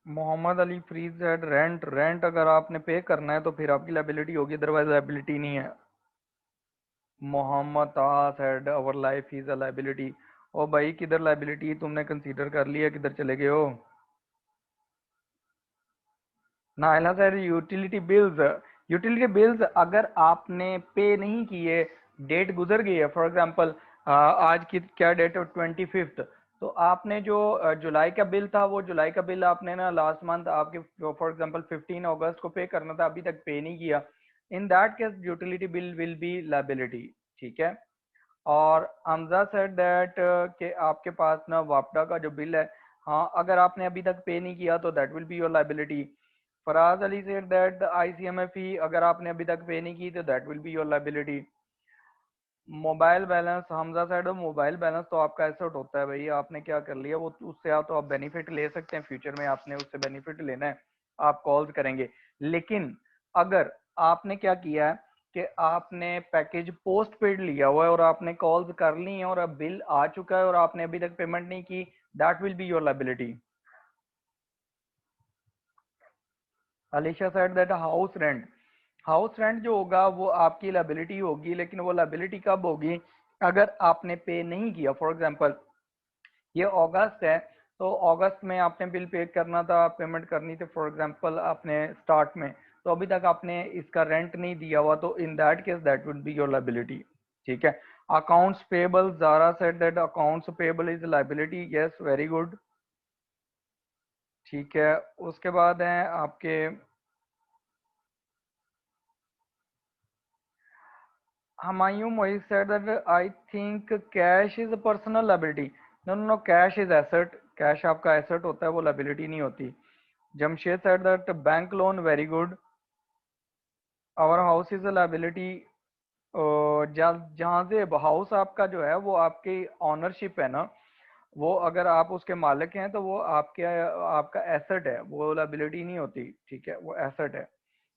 Speaker 1: Mohammad Ali Fareez said rent, rent अगर आपने पे करना है तो फिर आपकी लायबिलिटी होगी, अदरवाइज लायबिलिटी नहीं है। Mohammad Taha said our life is a liability. ओ भाई किधर लायबिलिटी तुमने कंसीडर कर लिया, किधर चले गए हो? Naila sir utility bills, utility bills अगर आपने पे नहीं किए, डेट गुजर गई है, फॉर एग्जांपल आज की क्या डेट है, 25th, तो आपने जो जुलाई का बिल था वो जुलाई का बिल आपने ना लास्ट मंथ आपके फॉर एग्जांपल 15 अगस्त को पे करना था, अभी तक पे नहीं किया, इन that case utility bill will be liability. ठीक है। और हमजा सेड दैट कि आपके पास ना वापडा का जो बिल है, हाँ अगर आपने अभी तक पे नहीं किया तो that will be your liability. Faraz Ali said that ICMF fee अगर आपने अभी तक पे नहीं की तो that will be your liability. Mobile balance, Hamza said mobile balance तो आपका एसेट होता है भाई, आपने क्या कर लिया वो, उससे आप तो आप बेनिफिट ले सकते हैं, फ्यूचर में आपने उससे बेनिफिट लेना है, आप कॉल्स करेंगे। लेकिन अगर आपने क्या किया है कि आपने पैकेज पोस्ट पेड लिया हुआ है और आपने कॉल्स कर ली हैं और अब बिल आ चुका है और आपने अभी तक पेमेंट नहीं की, that will be your liability. Alisha said that house rent, house rent जो होगा वो आपकी लायबिलिटी होगी, लेकिन वो लायबिलिटी कब होगी? अगर आपने पे नहीं किया। फॉर एग्जांपल ये अगस्त है, तो अगस्त में आपने बिल पे करना था, पेमेंट करनी थी, फॉर एग्जांपल आपने स्टार्ट में, तो अभी तक आपने इसका रेंट नहीं दिया हुआ, तो in that case that would be your liability. ठीक है। Accounts payable, Zara said that accounts payable is liability, yes very good. ठीक है। उसके बाद है आपके Humayun Moiz said that I think cash is a personal liability. No, no, no, cash is asset. Cash आपका asset होता है, वो liability नहीं होती। Jamshed said that bank loan very good. Our house is a liability. जहाँ से हाउस आपका जो है वो आपकी ऑनरशिप है ना, वो अगर आप उसके मालिक हैं तो वो आपके आपका एसेट है, वो लायबिलिटी नहीं होती। ठीक है, वो एसेट है,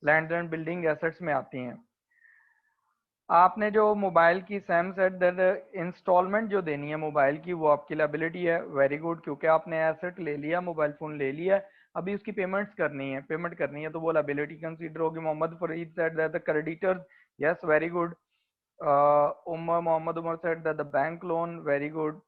Speaker 1: लैंड एंड बिल्डिंग एसेट्स में आती हैं। आपने जो मोबाइल की सैम सेट इंस्टॉलमेंट जो देनी है मोबाइल की, वो आपकी लायबिलिटी है, वेरी गुड, क्योंकि आपने एसेट ले लिया, मोबाइल फोन ले लिया, अभी उसकी पेमेंट्स करनी है, पेमेंट करनी है, तो वो लायबिलिटी कंसीडर होगी। Mohammad Farid said that the creditors, yes very good. Umar Mohammad Umar said that the bank loan, very good.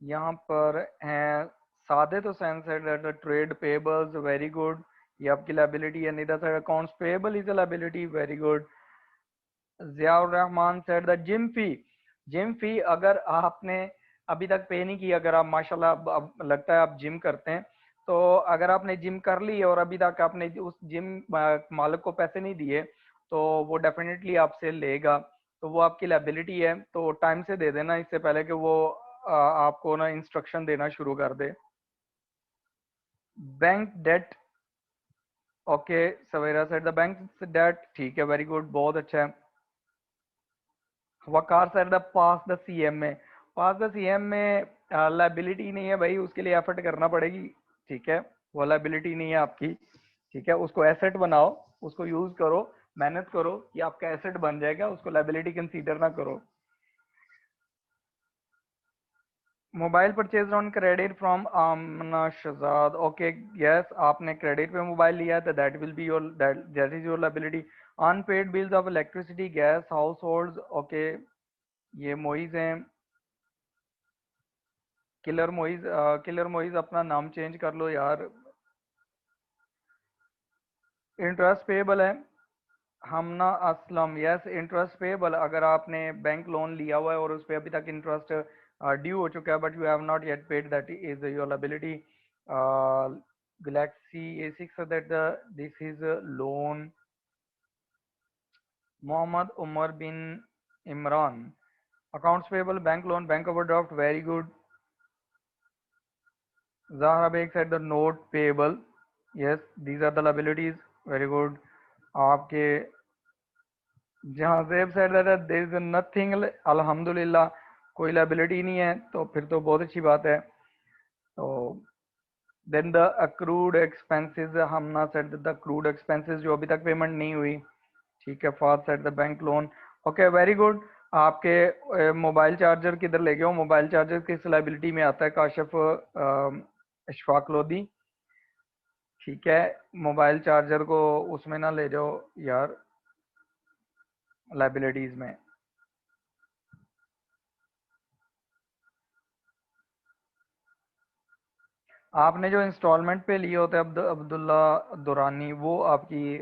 Speaker 1: यहाँ पर हैं Sadit Hussain said that the trade payables, very good, ये आपकी लायबिलिटी है। Nida said accounts payable is a liability, very good. Ziaur Rahman said the gym fee, gym fee अगर आपने अभी तक पे नहीं की, अगर आप माशाल्लाह अब लगता है आप जिम करते हैं, तो अगर आपने जिम कर ली है और अभी तक आपने उस जिम मालिक को पैसे नहीं दिए, तो वो डेफिनेटली आपसे लेगा, तो वो आपकी लायबिलिटी है, तो टाइम से दे देना, इससे पहले कि वो आपको ना इंस्ट्रक्शन देना शुरू कर दे। Bank debt, okay, Savera said the bank debt, ठीक है, वेरी गुड, बहुत अच्छा है। Waqar sir the pass the CM में, पास द सीएम में लाइबिलिटी नहीं है भाई, उसके लिए एफर्ट करना पड़ेगी। ठीक है, वो लाइबिलिटी नहीं है आपकी। ठीक है, उसको एसेट बनाओ, उसको यूज करो, मेहनत करो कि आपका एसेट बन जाएगा, उसको लाइबिलिटी कंसीडर ना करो। Mobile purchase on credit from Amna Shahzad, okay, yes आपने क्रेडिट पे मोबाइल लिया है तो that will be your, that is your liability. Unpaid bills of electricity gas household, okay, ये मोइज हैं। किलर मोइज अपना नाम चेंज कर लो यार। इंटरेस्ट पेबल है। हमना असलम, यस इंटरेस्ट पेबल। अगर आपने बैंक लोन लिया हुआ है और उस पर अभी तक इंटरेस्ट ड्यू हो चुका है but you have not yet paid, that is your liability. Galaxy A6 that this is loan Mohammad Umar bin Imran. Accounts payable, bank loan, bank overdraft, very good. Zahra Beg said the note payable. Yes, these are the liabilities. Very good. आपके जहाँ जेब said that there is nothing, अल्हम्दुलिल्लाह कोई liability नहीं है, तो फिर तो बहुत अच्छी बात है। तो then the accrued expenses, Hamna said that the accrued expenses जो अभी तक पेमेंट नहीं हुई, ठीक है। Fast said the bank loan. Okay very good. आपके मोबाइल चार्जर किधर ले गए हो? मोबाइल चार्जर किस लाइबिलिटी में आता है काशिफ इशफाक लोधी? ठीक है, मोबाइल चार्जर को उसमें ना ले जाओ यार, लाइबिलिटीज में। आपने जो इंस्टॉलमेंट पे लिए होते हैं अब्दुल्ला दुरानी, वो आपकी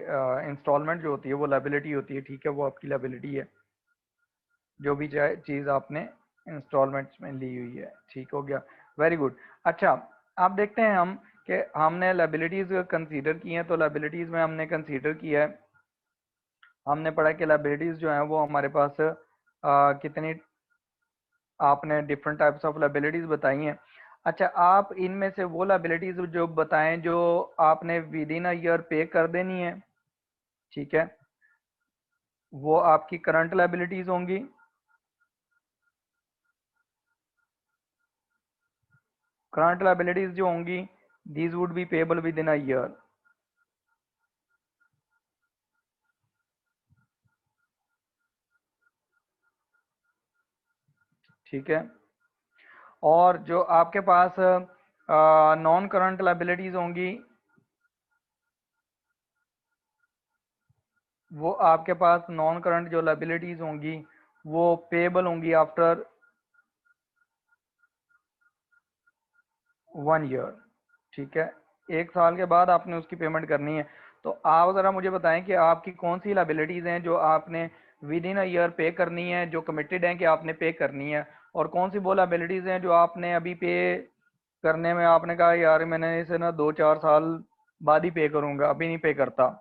Speaker 1: इंस्टॉलमेंट जो होती है वो लाइबिलिटी होती है, ठीक है, वो आपकी लाइबिलिटी है, जो भी चीज़ आपने इंस्टॉलमेंट्स में ली हुई है। ठीक हो गया, वेरी गुड। अच्छा, आप देखते हैं हम कि हमने लाइबिलिटीज कंसीडर की हैं, तो लाइबिलिटीज में हमने कंसीडर किया है, हमने पढ़ा कि लाइबिलिटीज जो हैं वो हमारे पास कितनी, आपने डिफरेंट टाइप्स ऑफ लाइबिलिटीज बताई हैं। अच्छा, आप इनमें से वो लाइबिलिटीज जो बताएं जो आपने विद इन अ ईयर पे कर देनी है, ठीक है, वो आपकी करंट लाइबिलिटीज होंगी। करंट लाइबिलिटीज जो होंगी, these would be payable with in a year, ठीक है। और जो आपके पास नॉन करंट लाइबिलिटीज होंगी, वो आपके पास नॉन करंट जो लाइबिलिटीज होंगी वो पेबल होंगी आफ्टर 1 ईयर, ठीक है। 1 साल के बाद आपने उसकी पेमेंट करनी है। तो आप ज़रा मुझे बताएं कि आपकी कौन सी लाइबिलिटीज़ हैं जो आपने विद इन अ ईयर पे करनी है, जो कमिटेड हैं कि आपने पे करनी है, और कौन सी वो लाइबिलिटीज़ हैं जो आपने अभी पे करने में आपने कहा यार मैंने इसे ना 2-4 साल बाद ही पे करूंगा, अभी नहीं पे करता।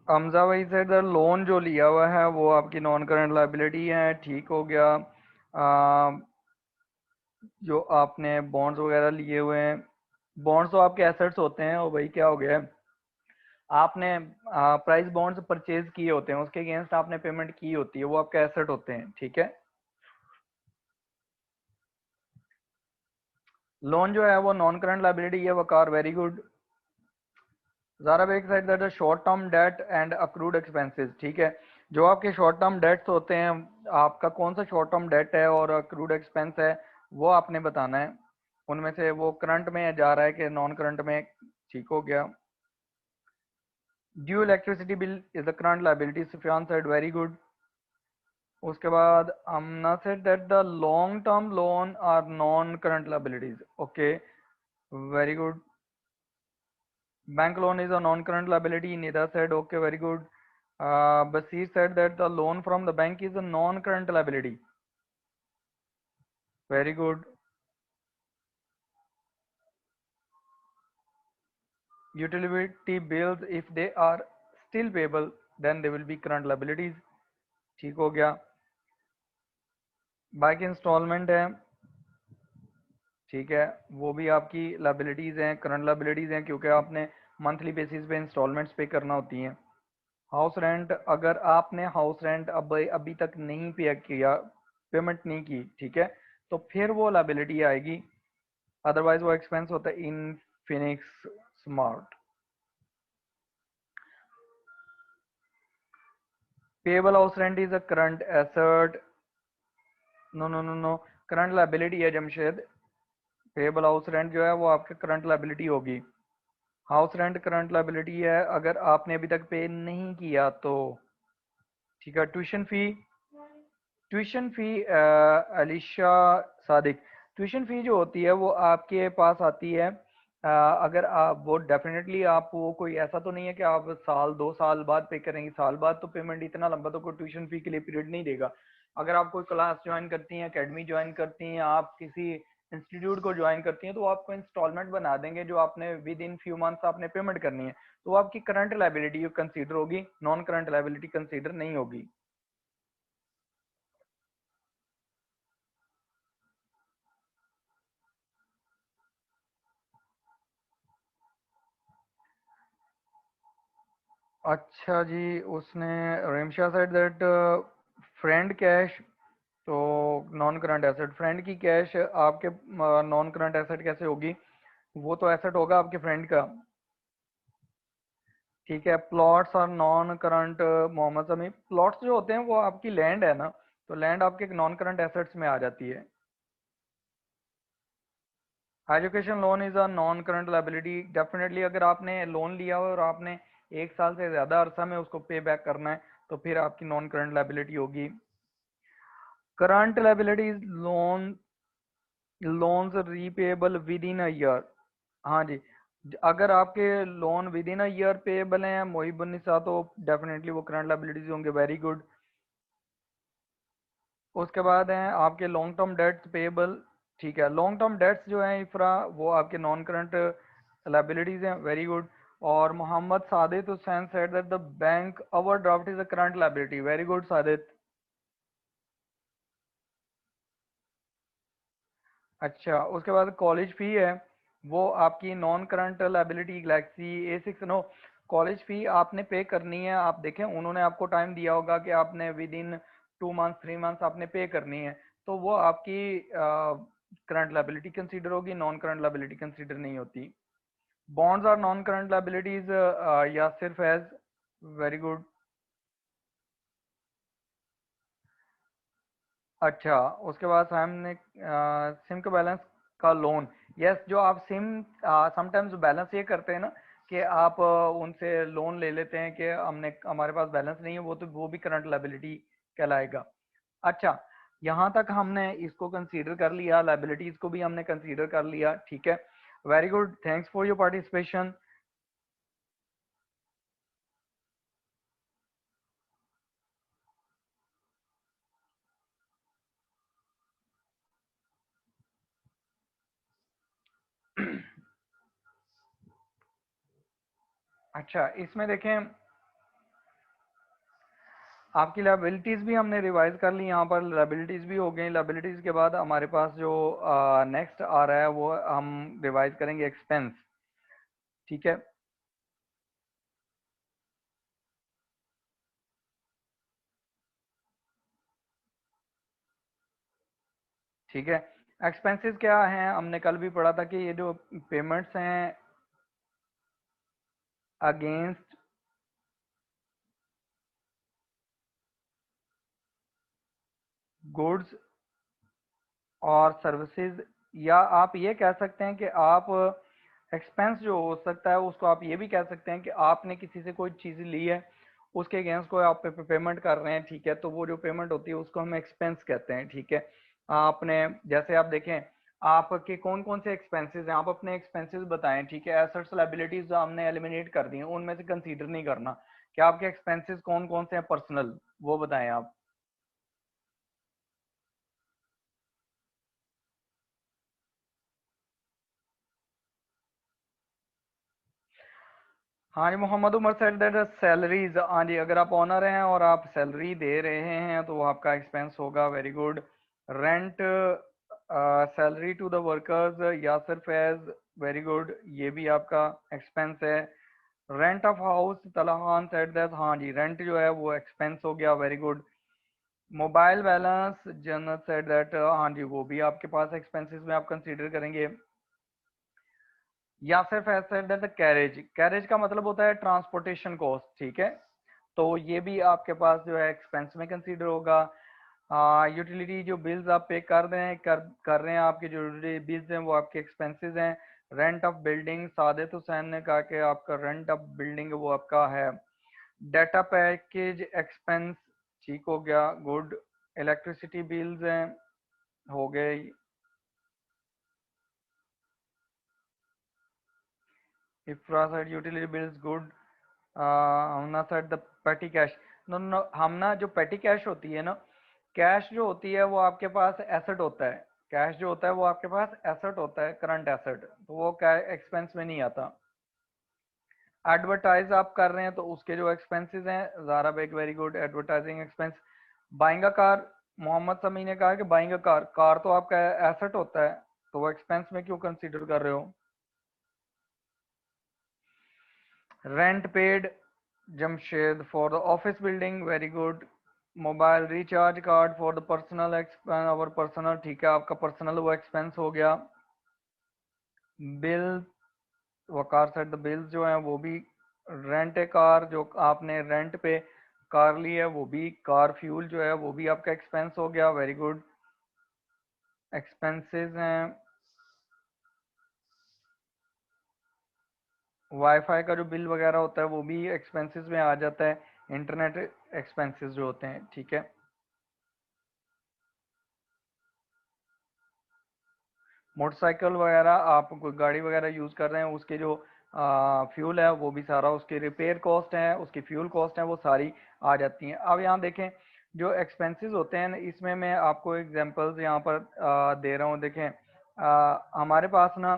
Speaker 1: हमजा भाई से इधर लोन जो लिया हुआ है वो आपकी नॉन करंट लाइबिलिटी है, ठीक हो गया। जो आपने बॉन्ड्स वगैरह लिए हुए हैं, बॉन्ड्स तो आपके एसेट्स होते हैं, और भाई क्या हो गया है, आपने प्राइस बॉन्ड्स परचेज किए होते हैं, उसके अगेंस्ट आपने पेमेंट की होती है, वो आपके एसेट होते हैं, ठीक है। लोन जो है वो नॉन करंट लाइबिलिटी है, Waqar, very good. Zara Baig said that short term debt and accrued expenses, ठीक है। जो आपके शॉर्ट टर्म डेट्स होते हैं, आपका कौन सा शॉर्ट टर्म डेट है और अक्रूड एक्सपेंस है, वो आपने बताना है। उनमें से वो करंट में जा रहा है कि नॉन करंट में, ठीक हो गया। Due electricity bill is the current liability, Sufiyan said, very good. उसके बाद Amna said that the long term loan are non current liabilities, okay, very good. Bank loan is a non-current liability, Nida said, okay, very good. Basir said that the loan from the bank is a non-current liability. Very good. Utility bills, if they are still payable, then they will be current liabilities. ठीक हो गया। बाइक इंस्टॉलमेंट है, ठीक है, वो भी आपकी लाइबिलिटीज हैं, करंट लाइबिलिटीज हैं, क्योंकि आपने मंथली बेसिस पे इंस्टॉलमेंट्स पे करना होती हैं। हाउस रेंट, अगर आपने हाउस रेंट अब अभी तक नहीं पे किया, पेमेंट नहीं की, ठीक है, तो फिर वो लाइबिलिटी आएगी, अदरवाइज वो एक्सपेंस होता है। Infinix smart, payable house rent is a current asset, no no no no, current liability है जमशेद। पेबल हाउस रेंट जो है वो आपके करंट लायबिलिटी होगी। हाउस रेंट करंट लायबिलिटी है अगर आपने अभी तक पे नहीं किया तो। ठीक है, tuition fee, tuition fee Alisha Sadiq, tuition fee जो होती है वो आपके पास आती है अगर आप वो डेफिनेटली आप वो कोई ऐसा तो नहीं है कि आप साल 2 साल बाद पे करेंगे, साल बाद तो पेमेंट इतना लंबा तो कोई ट्यूशन फी के लिए पीरियड नहीं देगा। अगर आप कोई क्लास ज्वाइन करती हैं, एकेडमी ज्वाइन करती हैं, आप किसी इंस्टीट्यूट को ज्वाइन करती हैं तो वो आपको इंस्टॉलमेंट बना देंगे जो आपने विद इन फ्यू मंथ्स आपने पेमेंट करनी है, तो वो आपकी करंट लायबिलिटी कंसीडर होगी, नॉन करंट लायबिलिटी कंसीडर नहीं होगी। अच्छा जी, उसने Remsha said that friend cash, तो नॉन करंट एसेट, फ्रेंड की कैश आपके नॉन करंट एसेट कैसे होगी? वो तो एसेट होगा आपके फ्रेंड का। ठीक है, प्लॉट्स और नॉन करंट, मोहम्मद समी, प्लॉट्स जो होते हैं वो आपकी लैंड है ना, तो लैंड आपके नॉन करंट एसेट्स में आ जाती है। Education loan is a non current liability, definitely अगर आपने लोन लिया हो और आपने 1 साल से ज्यादा अरसा में उसको पे बैक करना है तो फिर आपकी नॉन करंट लाइबिलिटी होगी। Current liabilities loan, loans repayable with in a year. हाँ जी, अगर आपके loan with in a year payable हैं मोहिबुन्निसा तो डेफिनेटली वो करंट लाइबिलिटीज होंगे, वेरी गुड। उसके बाद हैं आपके लॉन्ग टर्म डेट्स पेबल। ठीक है, लॉन्ग टर्म डेट्स जो हैं इफ्रा वो आपके नॉन करंट लाइबिलिटीज हैं, वेरी गुड। और Mohammad Sadit Hussain said that the bank overdraft is a current liability, very good Sadit. अच्छा, उसके बाद कॉलेज फी है वो आपकी non current liability, Galaxy A6 no, college fee आपने पे करनी है, आप देखें उन्होंने आपको टाइम दिया होगा कि आपने विद इन 2 मंथ्स 3 मंथ्स आपने पे करनी है, तो वो आपकी करंट लाइबिलिटी कंसीडर होगी, नॉन करंट लाइबिलिटी कंसीडर नहीं होती। Bonds are non current liabilities या सिर्फ एज, वेरी गुड। अच्छा, उसके बाद हमने सिम का बैलेंस का लोन, यस, जो आप सिम समटाइम्स बैलेंस ये करते हैं ना कि आप उनसे लोन ले लेते हैं कि हमने हमारे पास बैलेंस नहीं है, वो तो वो भी करंट लाइबिलिटी कहलाएगा। अच्छा, यहाँ तक हमने इसको कंसीडर कर लिया, लाइबिलिटीज को भी हमने कंसीडर कर लिया, ठीक है, very good, thanks for your participation. अच्छा, इसमें देखें आपकी लाइबिलिटीज भी हमने रिवाइज कर ली, यहाँ पर लाइबिलिटीज भी हो गई। लाइबिलिटीज के बाद हमारे पास जो नेक्स्ट आ रहा है वो हम रिवाइज करेंगे एक्सपेंस। ठीक है, ठीक है, एक्सपेंसेस क्या हैं हमने कल भी पढ़ा था कि ये जो पेमेंट्स हैं अगेंस्ट गुड्स और सर्विसेज, या आप ये कह सकते हैं कि आप एक्सपेंस जो हो सकता है उसको आप ये भी कह सकते हैं कि आपने किसी से कोई चीज़ ली है, उसके अगेंस्ट को आप पेमेंट कर रहे हैं, ठीक है, तो वो जो पेमेंट होती है उसको हम एक्सपेंस कहते हैं। ठीक है, आपने जैसे आप देखें आपके कौन कौन से एक्सपेंसेस हैं, आप अपने एक्सपेंसेस बताएं, ठीक है, एसेट्स लायबिलिटीज हमने एलिमिनेट कर दी हैं, उनमें से कंसीडर नहीं करना, कि आपके एक्सपेंसेस कौन कौन से हैं पर्सनल, वो बताएं आप। हाँ जी, Mohammad Umar said that salaries, हाँ जी, अगर आप ऑनर हैं और आप सैलरी दे रहे हैं तो वो आपका एक्सपेंस होगा, very good. Rent salary to the workers या सिर्फ एज, वेरी गुड, ये भी आपका एक्सपेंस है। Rent of house Talhan said that, हाँ जी, रेंट जो है वो एक्सपेंस हो गया, very good. Mobile balance Jannat said that, हाँ जी, वो भी आपके पास एक्सपेंसेस में आप कंसीडर करेंगे। या सिर्फ ऐसे दैट कैरेज, कैरेज का मतलब होता है ट्रांसपोर्टेशन कॉस्ट, ठीक है, तो ये भी आपके पास जो है एक्सपेंस में कंसीडर होगा। यूटिलिटी जो बिल्स आप पे कर रहे हैं कर रहे हैं, आपके जो बिल्स हैं वो आपके एक्सपेंसेस हैं। Rent of building, Sadit Hussain ने कहा कि आपका रेंट ऑफ बिल्डिंग वो आपका है। डाटा पैकेज एक्सपेंस, ठीक हो गया, गुड। इलेक्ट्रिसिटी बिल्स हैं, हो गए। Ifra said utility bills, good. Hamna said the petty cash, no no, Hamna जो पेटी कैश होती है ना, कैश जो होती है वो आपके पास एसेट होता है। कैश जो होता है वो आपके पास एसेट होता है, करंट एसेट, तो वो क्या एक्सपेंस में नहीं आता। एडवर्टाइज आप कर रहे हैं तो उसके जो एक्सपेंसेस हैं, Zara Beg, very good, advertising expense. Buying a car, Mohammad Sami ने कहा कि बाइंग अ कार, कार तो आपका एसेट होता है, तो वो एक्सपेंस में क्यों कंसीडर कर रहे हो। Rent paid, Jamshed, for the office building, very good. Mobile recharge card for the personal expense, और पर्सनल, ठीक है, आपका पर्सनल वो एक्सपेंस हो गया। Bill, Waqar said the bills जो है वो भी। रेंट ए कार, जो आपने रेंट पे कार ली है वो भी, कार फ्यूल जो है वो भी आपका एक्सपेंस हो गया, वेरी गुड। एक्सपेंसेस हैं, वाईफाई का जो बिल वगैरह होता है वो भी एक्सपेंसेस में आ जाता है। इंटरनेट एक्सपेंसेस जो होते हैं, ठीक है। मोटरसाइकिल वगैरह आप कोई गाड़ी वगैरह यूज़ कर रहे हैं, उसके जो फ्यूल है वो भी सारा, उसके रिपेयर कॉस्ट है, उसकी फ्यूल कॉस्ट है, वो सारी आ जाती हैं। अब यहाँ देखें जो एक्सपेंसेस होते हैं इसमें मैं आपको एग्जांपल्स यहाँ पर दे रहा हूँ। देखें हमारे पास ना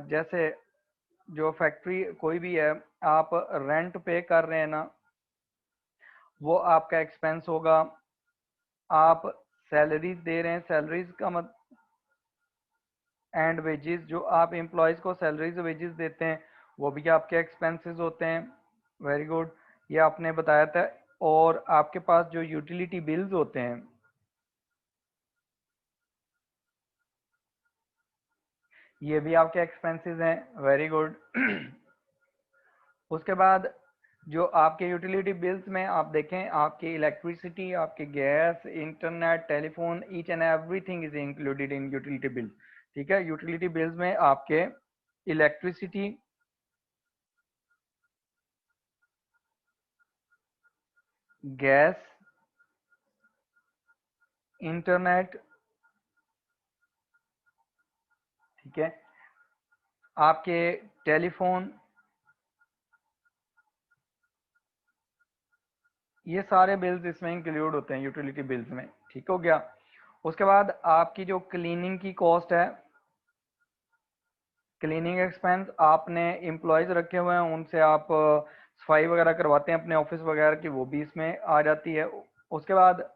Speaker 1: जैसे जो फैक्ट्री कोई भी है, आप रेंट पे कर रहे हैं ना, वो आपका एक्सपेंस होगा। आप सैलरीज दे रहे हैं, सैलरीज का मत एंड वेजेस, जो आप एम्प्लॉयज को सैलरीज वेजेस देते हैं वो भी आपके एक्सपेंसेस होते हैं, वेरी गुड, ये आपने बताया था। और आपके पास जो यूटिलिटी बिल्स होते हैं ये भी आपके एक्सपेंसेस हैं, वेरी गुड। उसके बाद जो आपके यूटिलिटी बिल्स में आप देखें, आपकी इलेक्ट्रिसिटी, आपके gas, internet, telephone, each and everything is included in utility bill, ठीक है। यूटिलिटी बिल्स में आपके इलेक्ट्रिसिटी, गैस, इंटरनेट, ठीक है, आपके टेलीफोन, ये सारे बिल्स इसमें इंक्लूड होते हैं यूटिलिटी बिल्स में, ठीक हो गया। उसके बाद आपकी जो क्लीनिंग की कॉस्ट है, क्लीनिंग एक्सपेंस, आपने एम्प्लॉयज रखे हुए हैं, उनसे आप सफाई वगैरह करवाते हैं अपने ऑफिस वगैरह की, वो भी इसमें आ जाती है। उसके बाद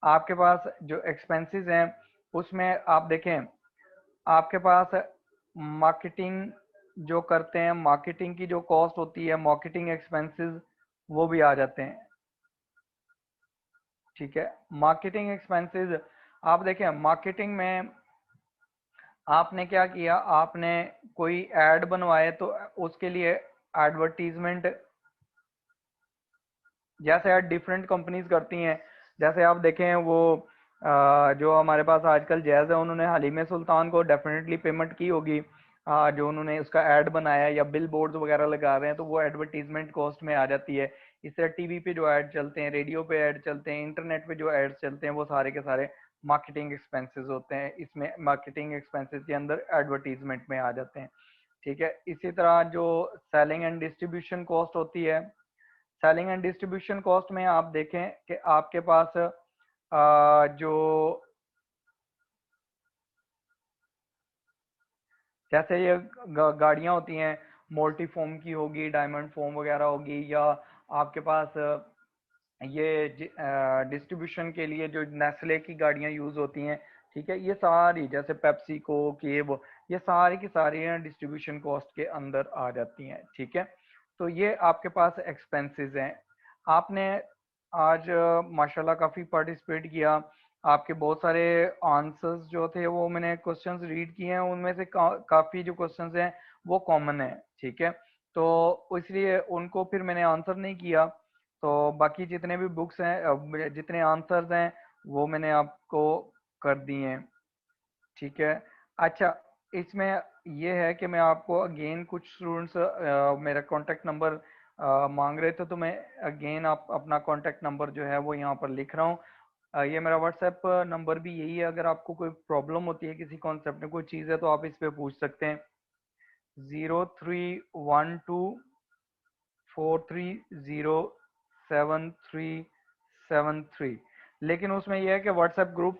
Speaker 1: आपके पास जो एक्सपेंसेस हैं उसमें आप देखें, आपके पास मार्केटिंग जो करते हैं, मार्केटिंग की जो कॉस्ट होती है, मार्केटिंग एक्सपेंसेस, वो भी आ जाते हैं, ठीक है। मार्केटिंग एक्सपेंसेस, आप देखें मार्केटिंग में आपने क्या किया, आपने कोई ऐड बनवाए तो उसके लिए एडवर्टीजमेंट, जैसे ऐड डिफरेंट कंपनीज करती हैं। जैसे आप देखें वो जो हमारे पास आजकल जैज़ है, उन्होंने हलीम सुल्तान को डेफिनेटली पेमेंट की होगी, जो उन्होंने उसका ऐड बनाया या बिल बोर्ड वगैरह लगा रहे हैं, तो वो एडवर्टीजमेंट कॉस्ट में आ जाती है। इस तरह टीवी पे जो ऐड चलते हैं, रेडियो पे ऐड चलते हैं, इंटरनेट पे जो ऐड चलते हैं, वो सारे के सारे मार्केटिंग एक्सपेंसेस होते हैं, इसमें मार्केटिंग एक्सपेंसेस के अंदर एडवर्टीजमेंट में आ जाते हैं, ठीक है। इसी तरह जो सेलिंग एंड डिस्ट्रीब्यूशन कॉस्ट होती है, सेलिंग एंड डिस्ट्रीब्यूशन कॉस्ट में आप देखें कि आपके पास जो जैसे ये गाड़ियां होती हैं, मोल्टी फोम की होगी, डायमंड फोम वगैरह होगी, या आपके पास ये डिस्ट्रीब्यूशन के लिए जो नेस्ले की गाड़ियां यूज होती हैं, ठीक है, ये सारी जैसे पेप्सी कोक ये वो, ये सारी की सारी डिस्ट्रीब्यूशन कॉस्ट के अंदर आ जाती हैं, ठीक है। तो ये आपके पास एक्सपेंसेस हैं। आपने आज माशाल्लाह काफ़ी पार्टिसिपेट किया, आपके बहुत सारे आंसर्स जो थे वो मैंने क्वेश्चंस रीड किए हैं, उनमें से काफ़ी जो क्वेश्चंस हैं वो कॉमन है, ठीक है। तो इसलिए उनको फिर मैंने आंसर नहीं किया। तो बाकी जितने भी बुक्स हैं, जितने आंसर्स हैं वो मैंने आपको कर दिए हैं, ठीक है। अच्छा, इसमें ये है कि मैं आपको अगेन कुछ स्टूडेंट्स मेरा कॉन्टेक्ट नंबर मांग रहे थे, तो मैं अगेन आप अपना कॉन्टेक्ट नंबर जो है वो यहाँ पर लिख रहा हूँ। ये मेरा व्हाट्सएप नंबर भी यही है, अगर आपको कोई प्रॉब्लम होती है किसी कॉन्सेप्ट में कोई चीज़ है तो आप इस पे पूछ सकते हैं। 0312430773। लेकिन उसमें यह है कि व्हाट्सएप ग्रुप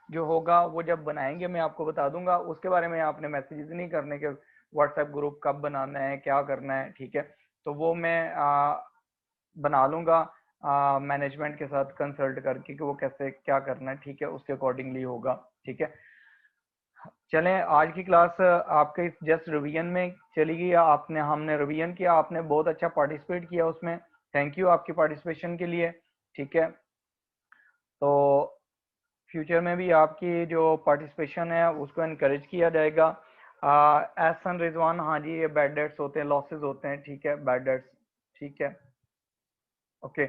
Speaker 1: जो होगा वो जब बनाएंगे मैं आपको बता दूंगा, उसके बारे में आपने मैसेजेस नहीं करने के व्हाट्सएप ग्रुप कब बनाना है क्या करना है, ठीक है। तो वो मैं बना लूंगा मैनेजमेंट के साथ कंसल्ट करके कि वो कैसे क्या करना है, ठीक है, उसके अकॉर्डिंगली होगा, ठीक है। चलें, आज की क्लास आपके जस्ट रिवीजन में चली गई, आपने हमने रिवीजन किया, आपने बहुत अच्छा पार्टिसिपेट किया उसमें, थैंक यू आपकी पार्टिसिपेशन के लिए, ठीक है। तो फ्यूचर में भी आपकी जो पार्टिसिपेशन है उसको इनकरेज किया जाएगा। एहसन रिजवान, हाँ जी, ये बैड डेट्स होते हैं, लॉसेस होते हैं, ठीक है, बैड डेट्स, ठीक है, ओके।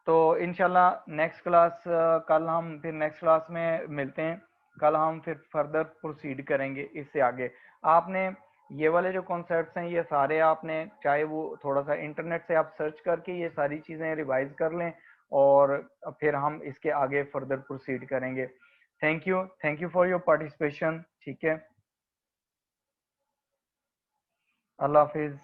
Speaker 1: तो इंशाल्लाह नेक्स्ट क्लास कल हम फिर नेक्स्ट क्लास में मिलते हैं, कल हम फिर फर्दर प्रोसीड करेंगे इससे आगे। आपने ये वाले जो कॉन्सेप्ट्स हैं ये सारे आपने चाहे वो थोड़ा सा इंटरनेट से आप सर्च करके ये सारी चीज़ें रिवाइज कर लें, और फिर हम इसके आगे फर्दर प्रोसीड करेंगे। Thank you for your participation, ठीक है, अल्लाह हाफिज़।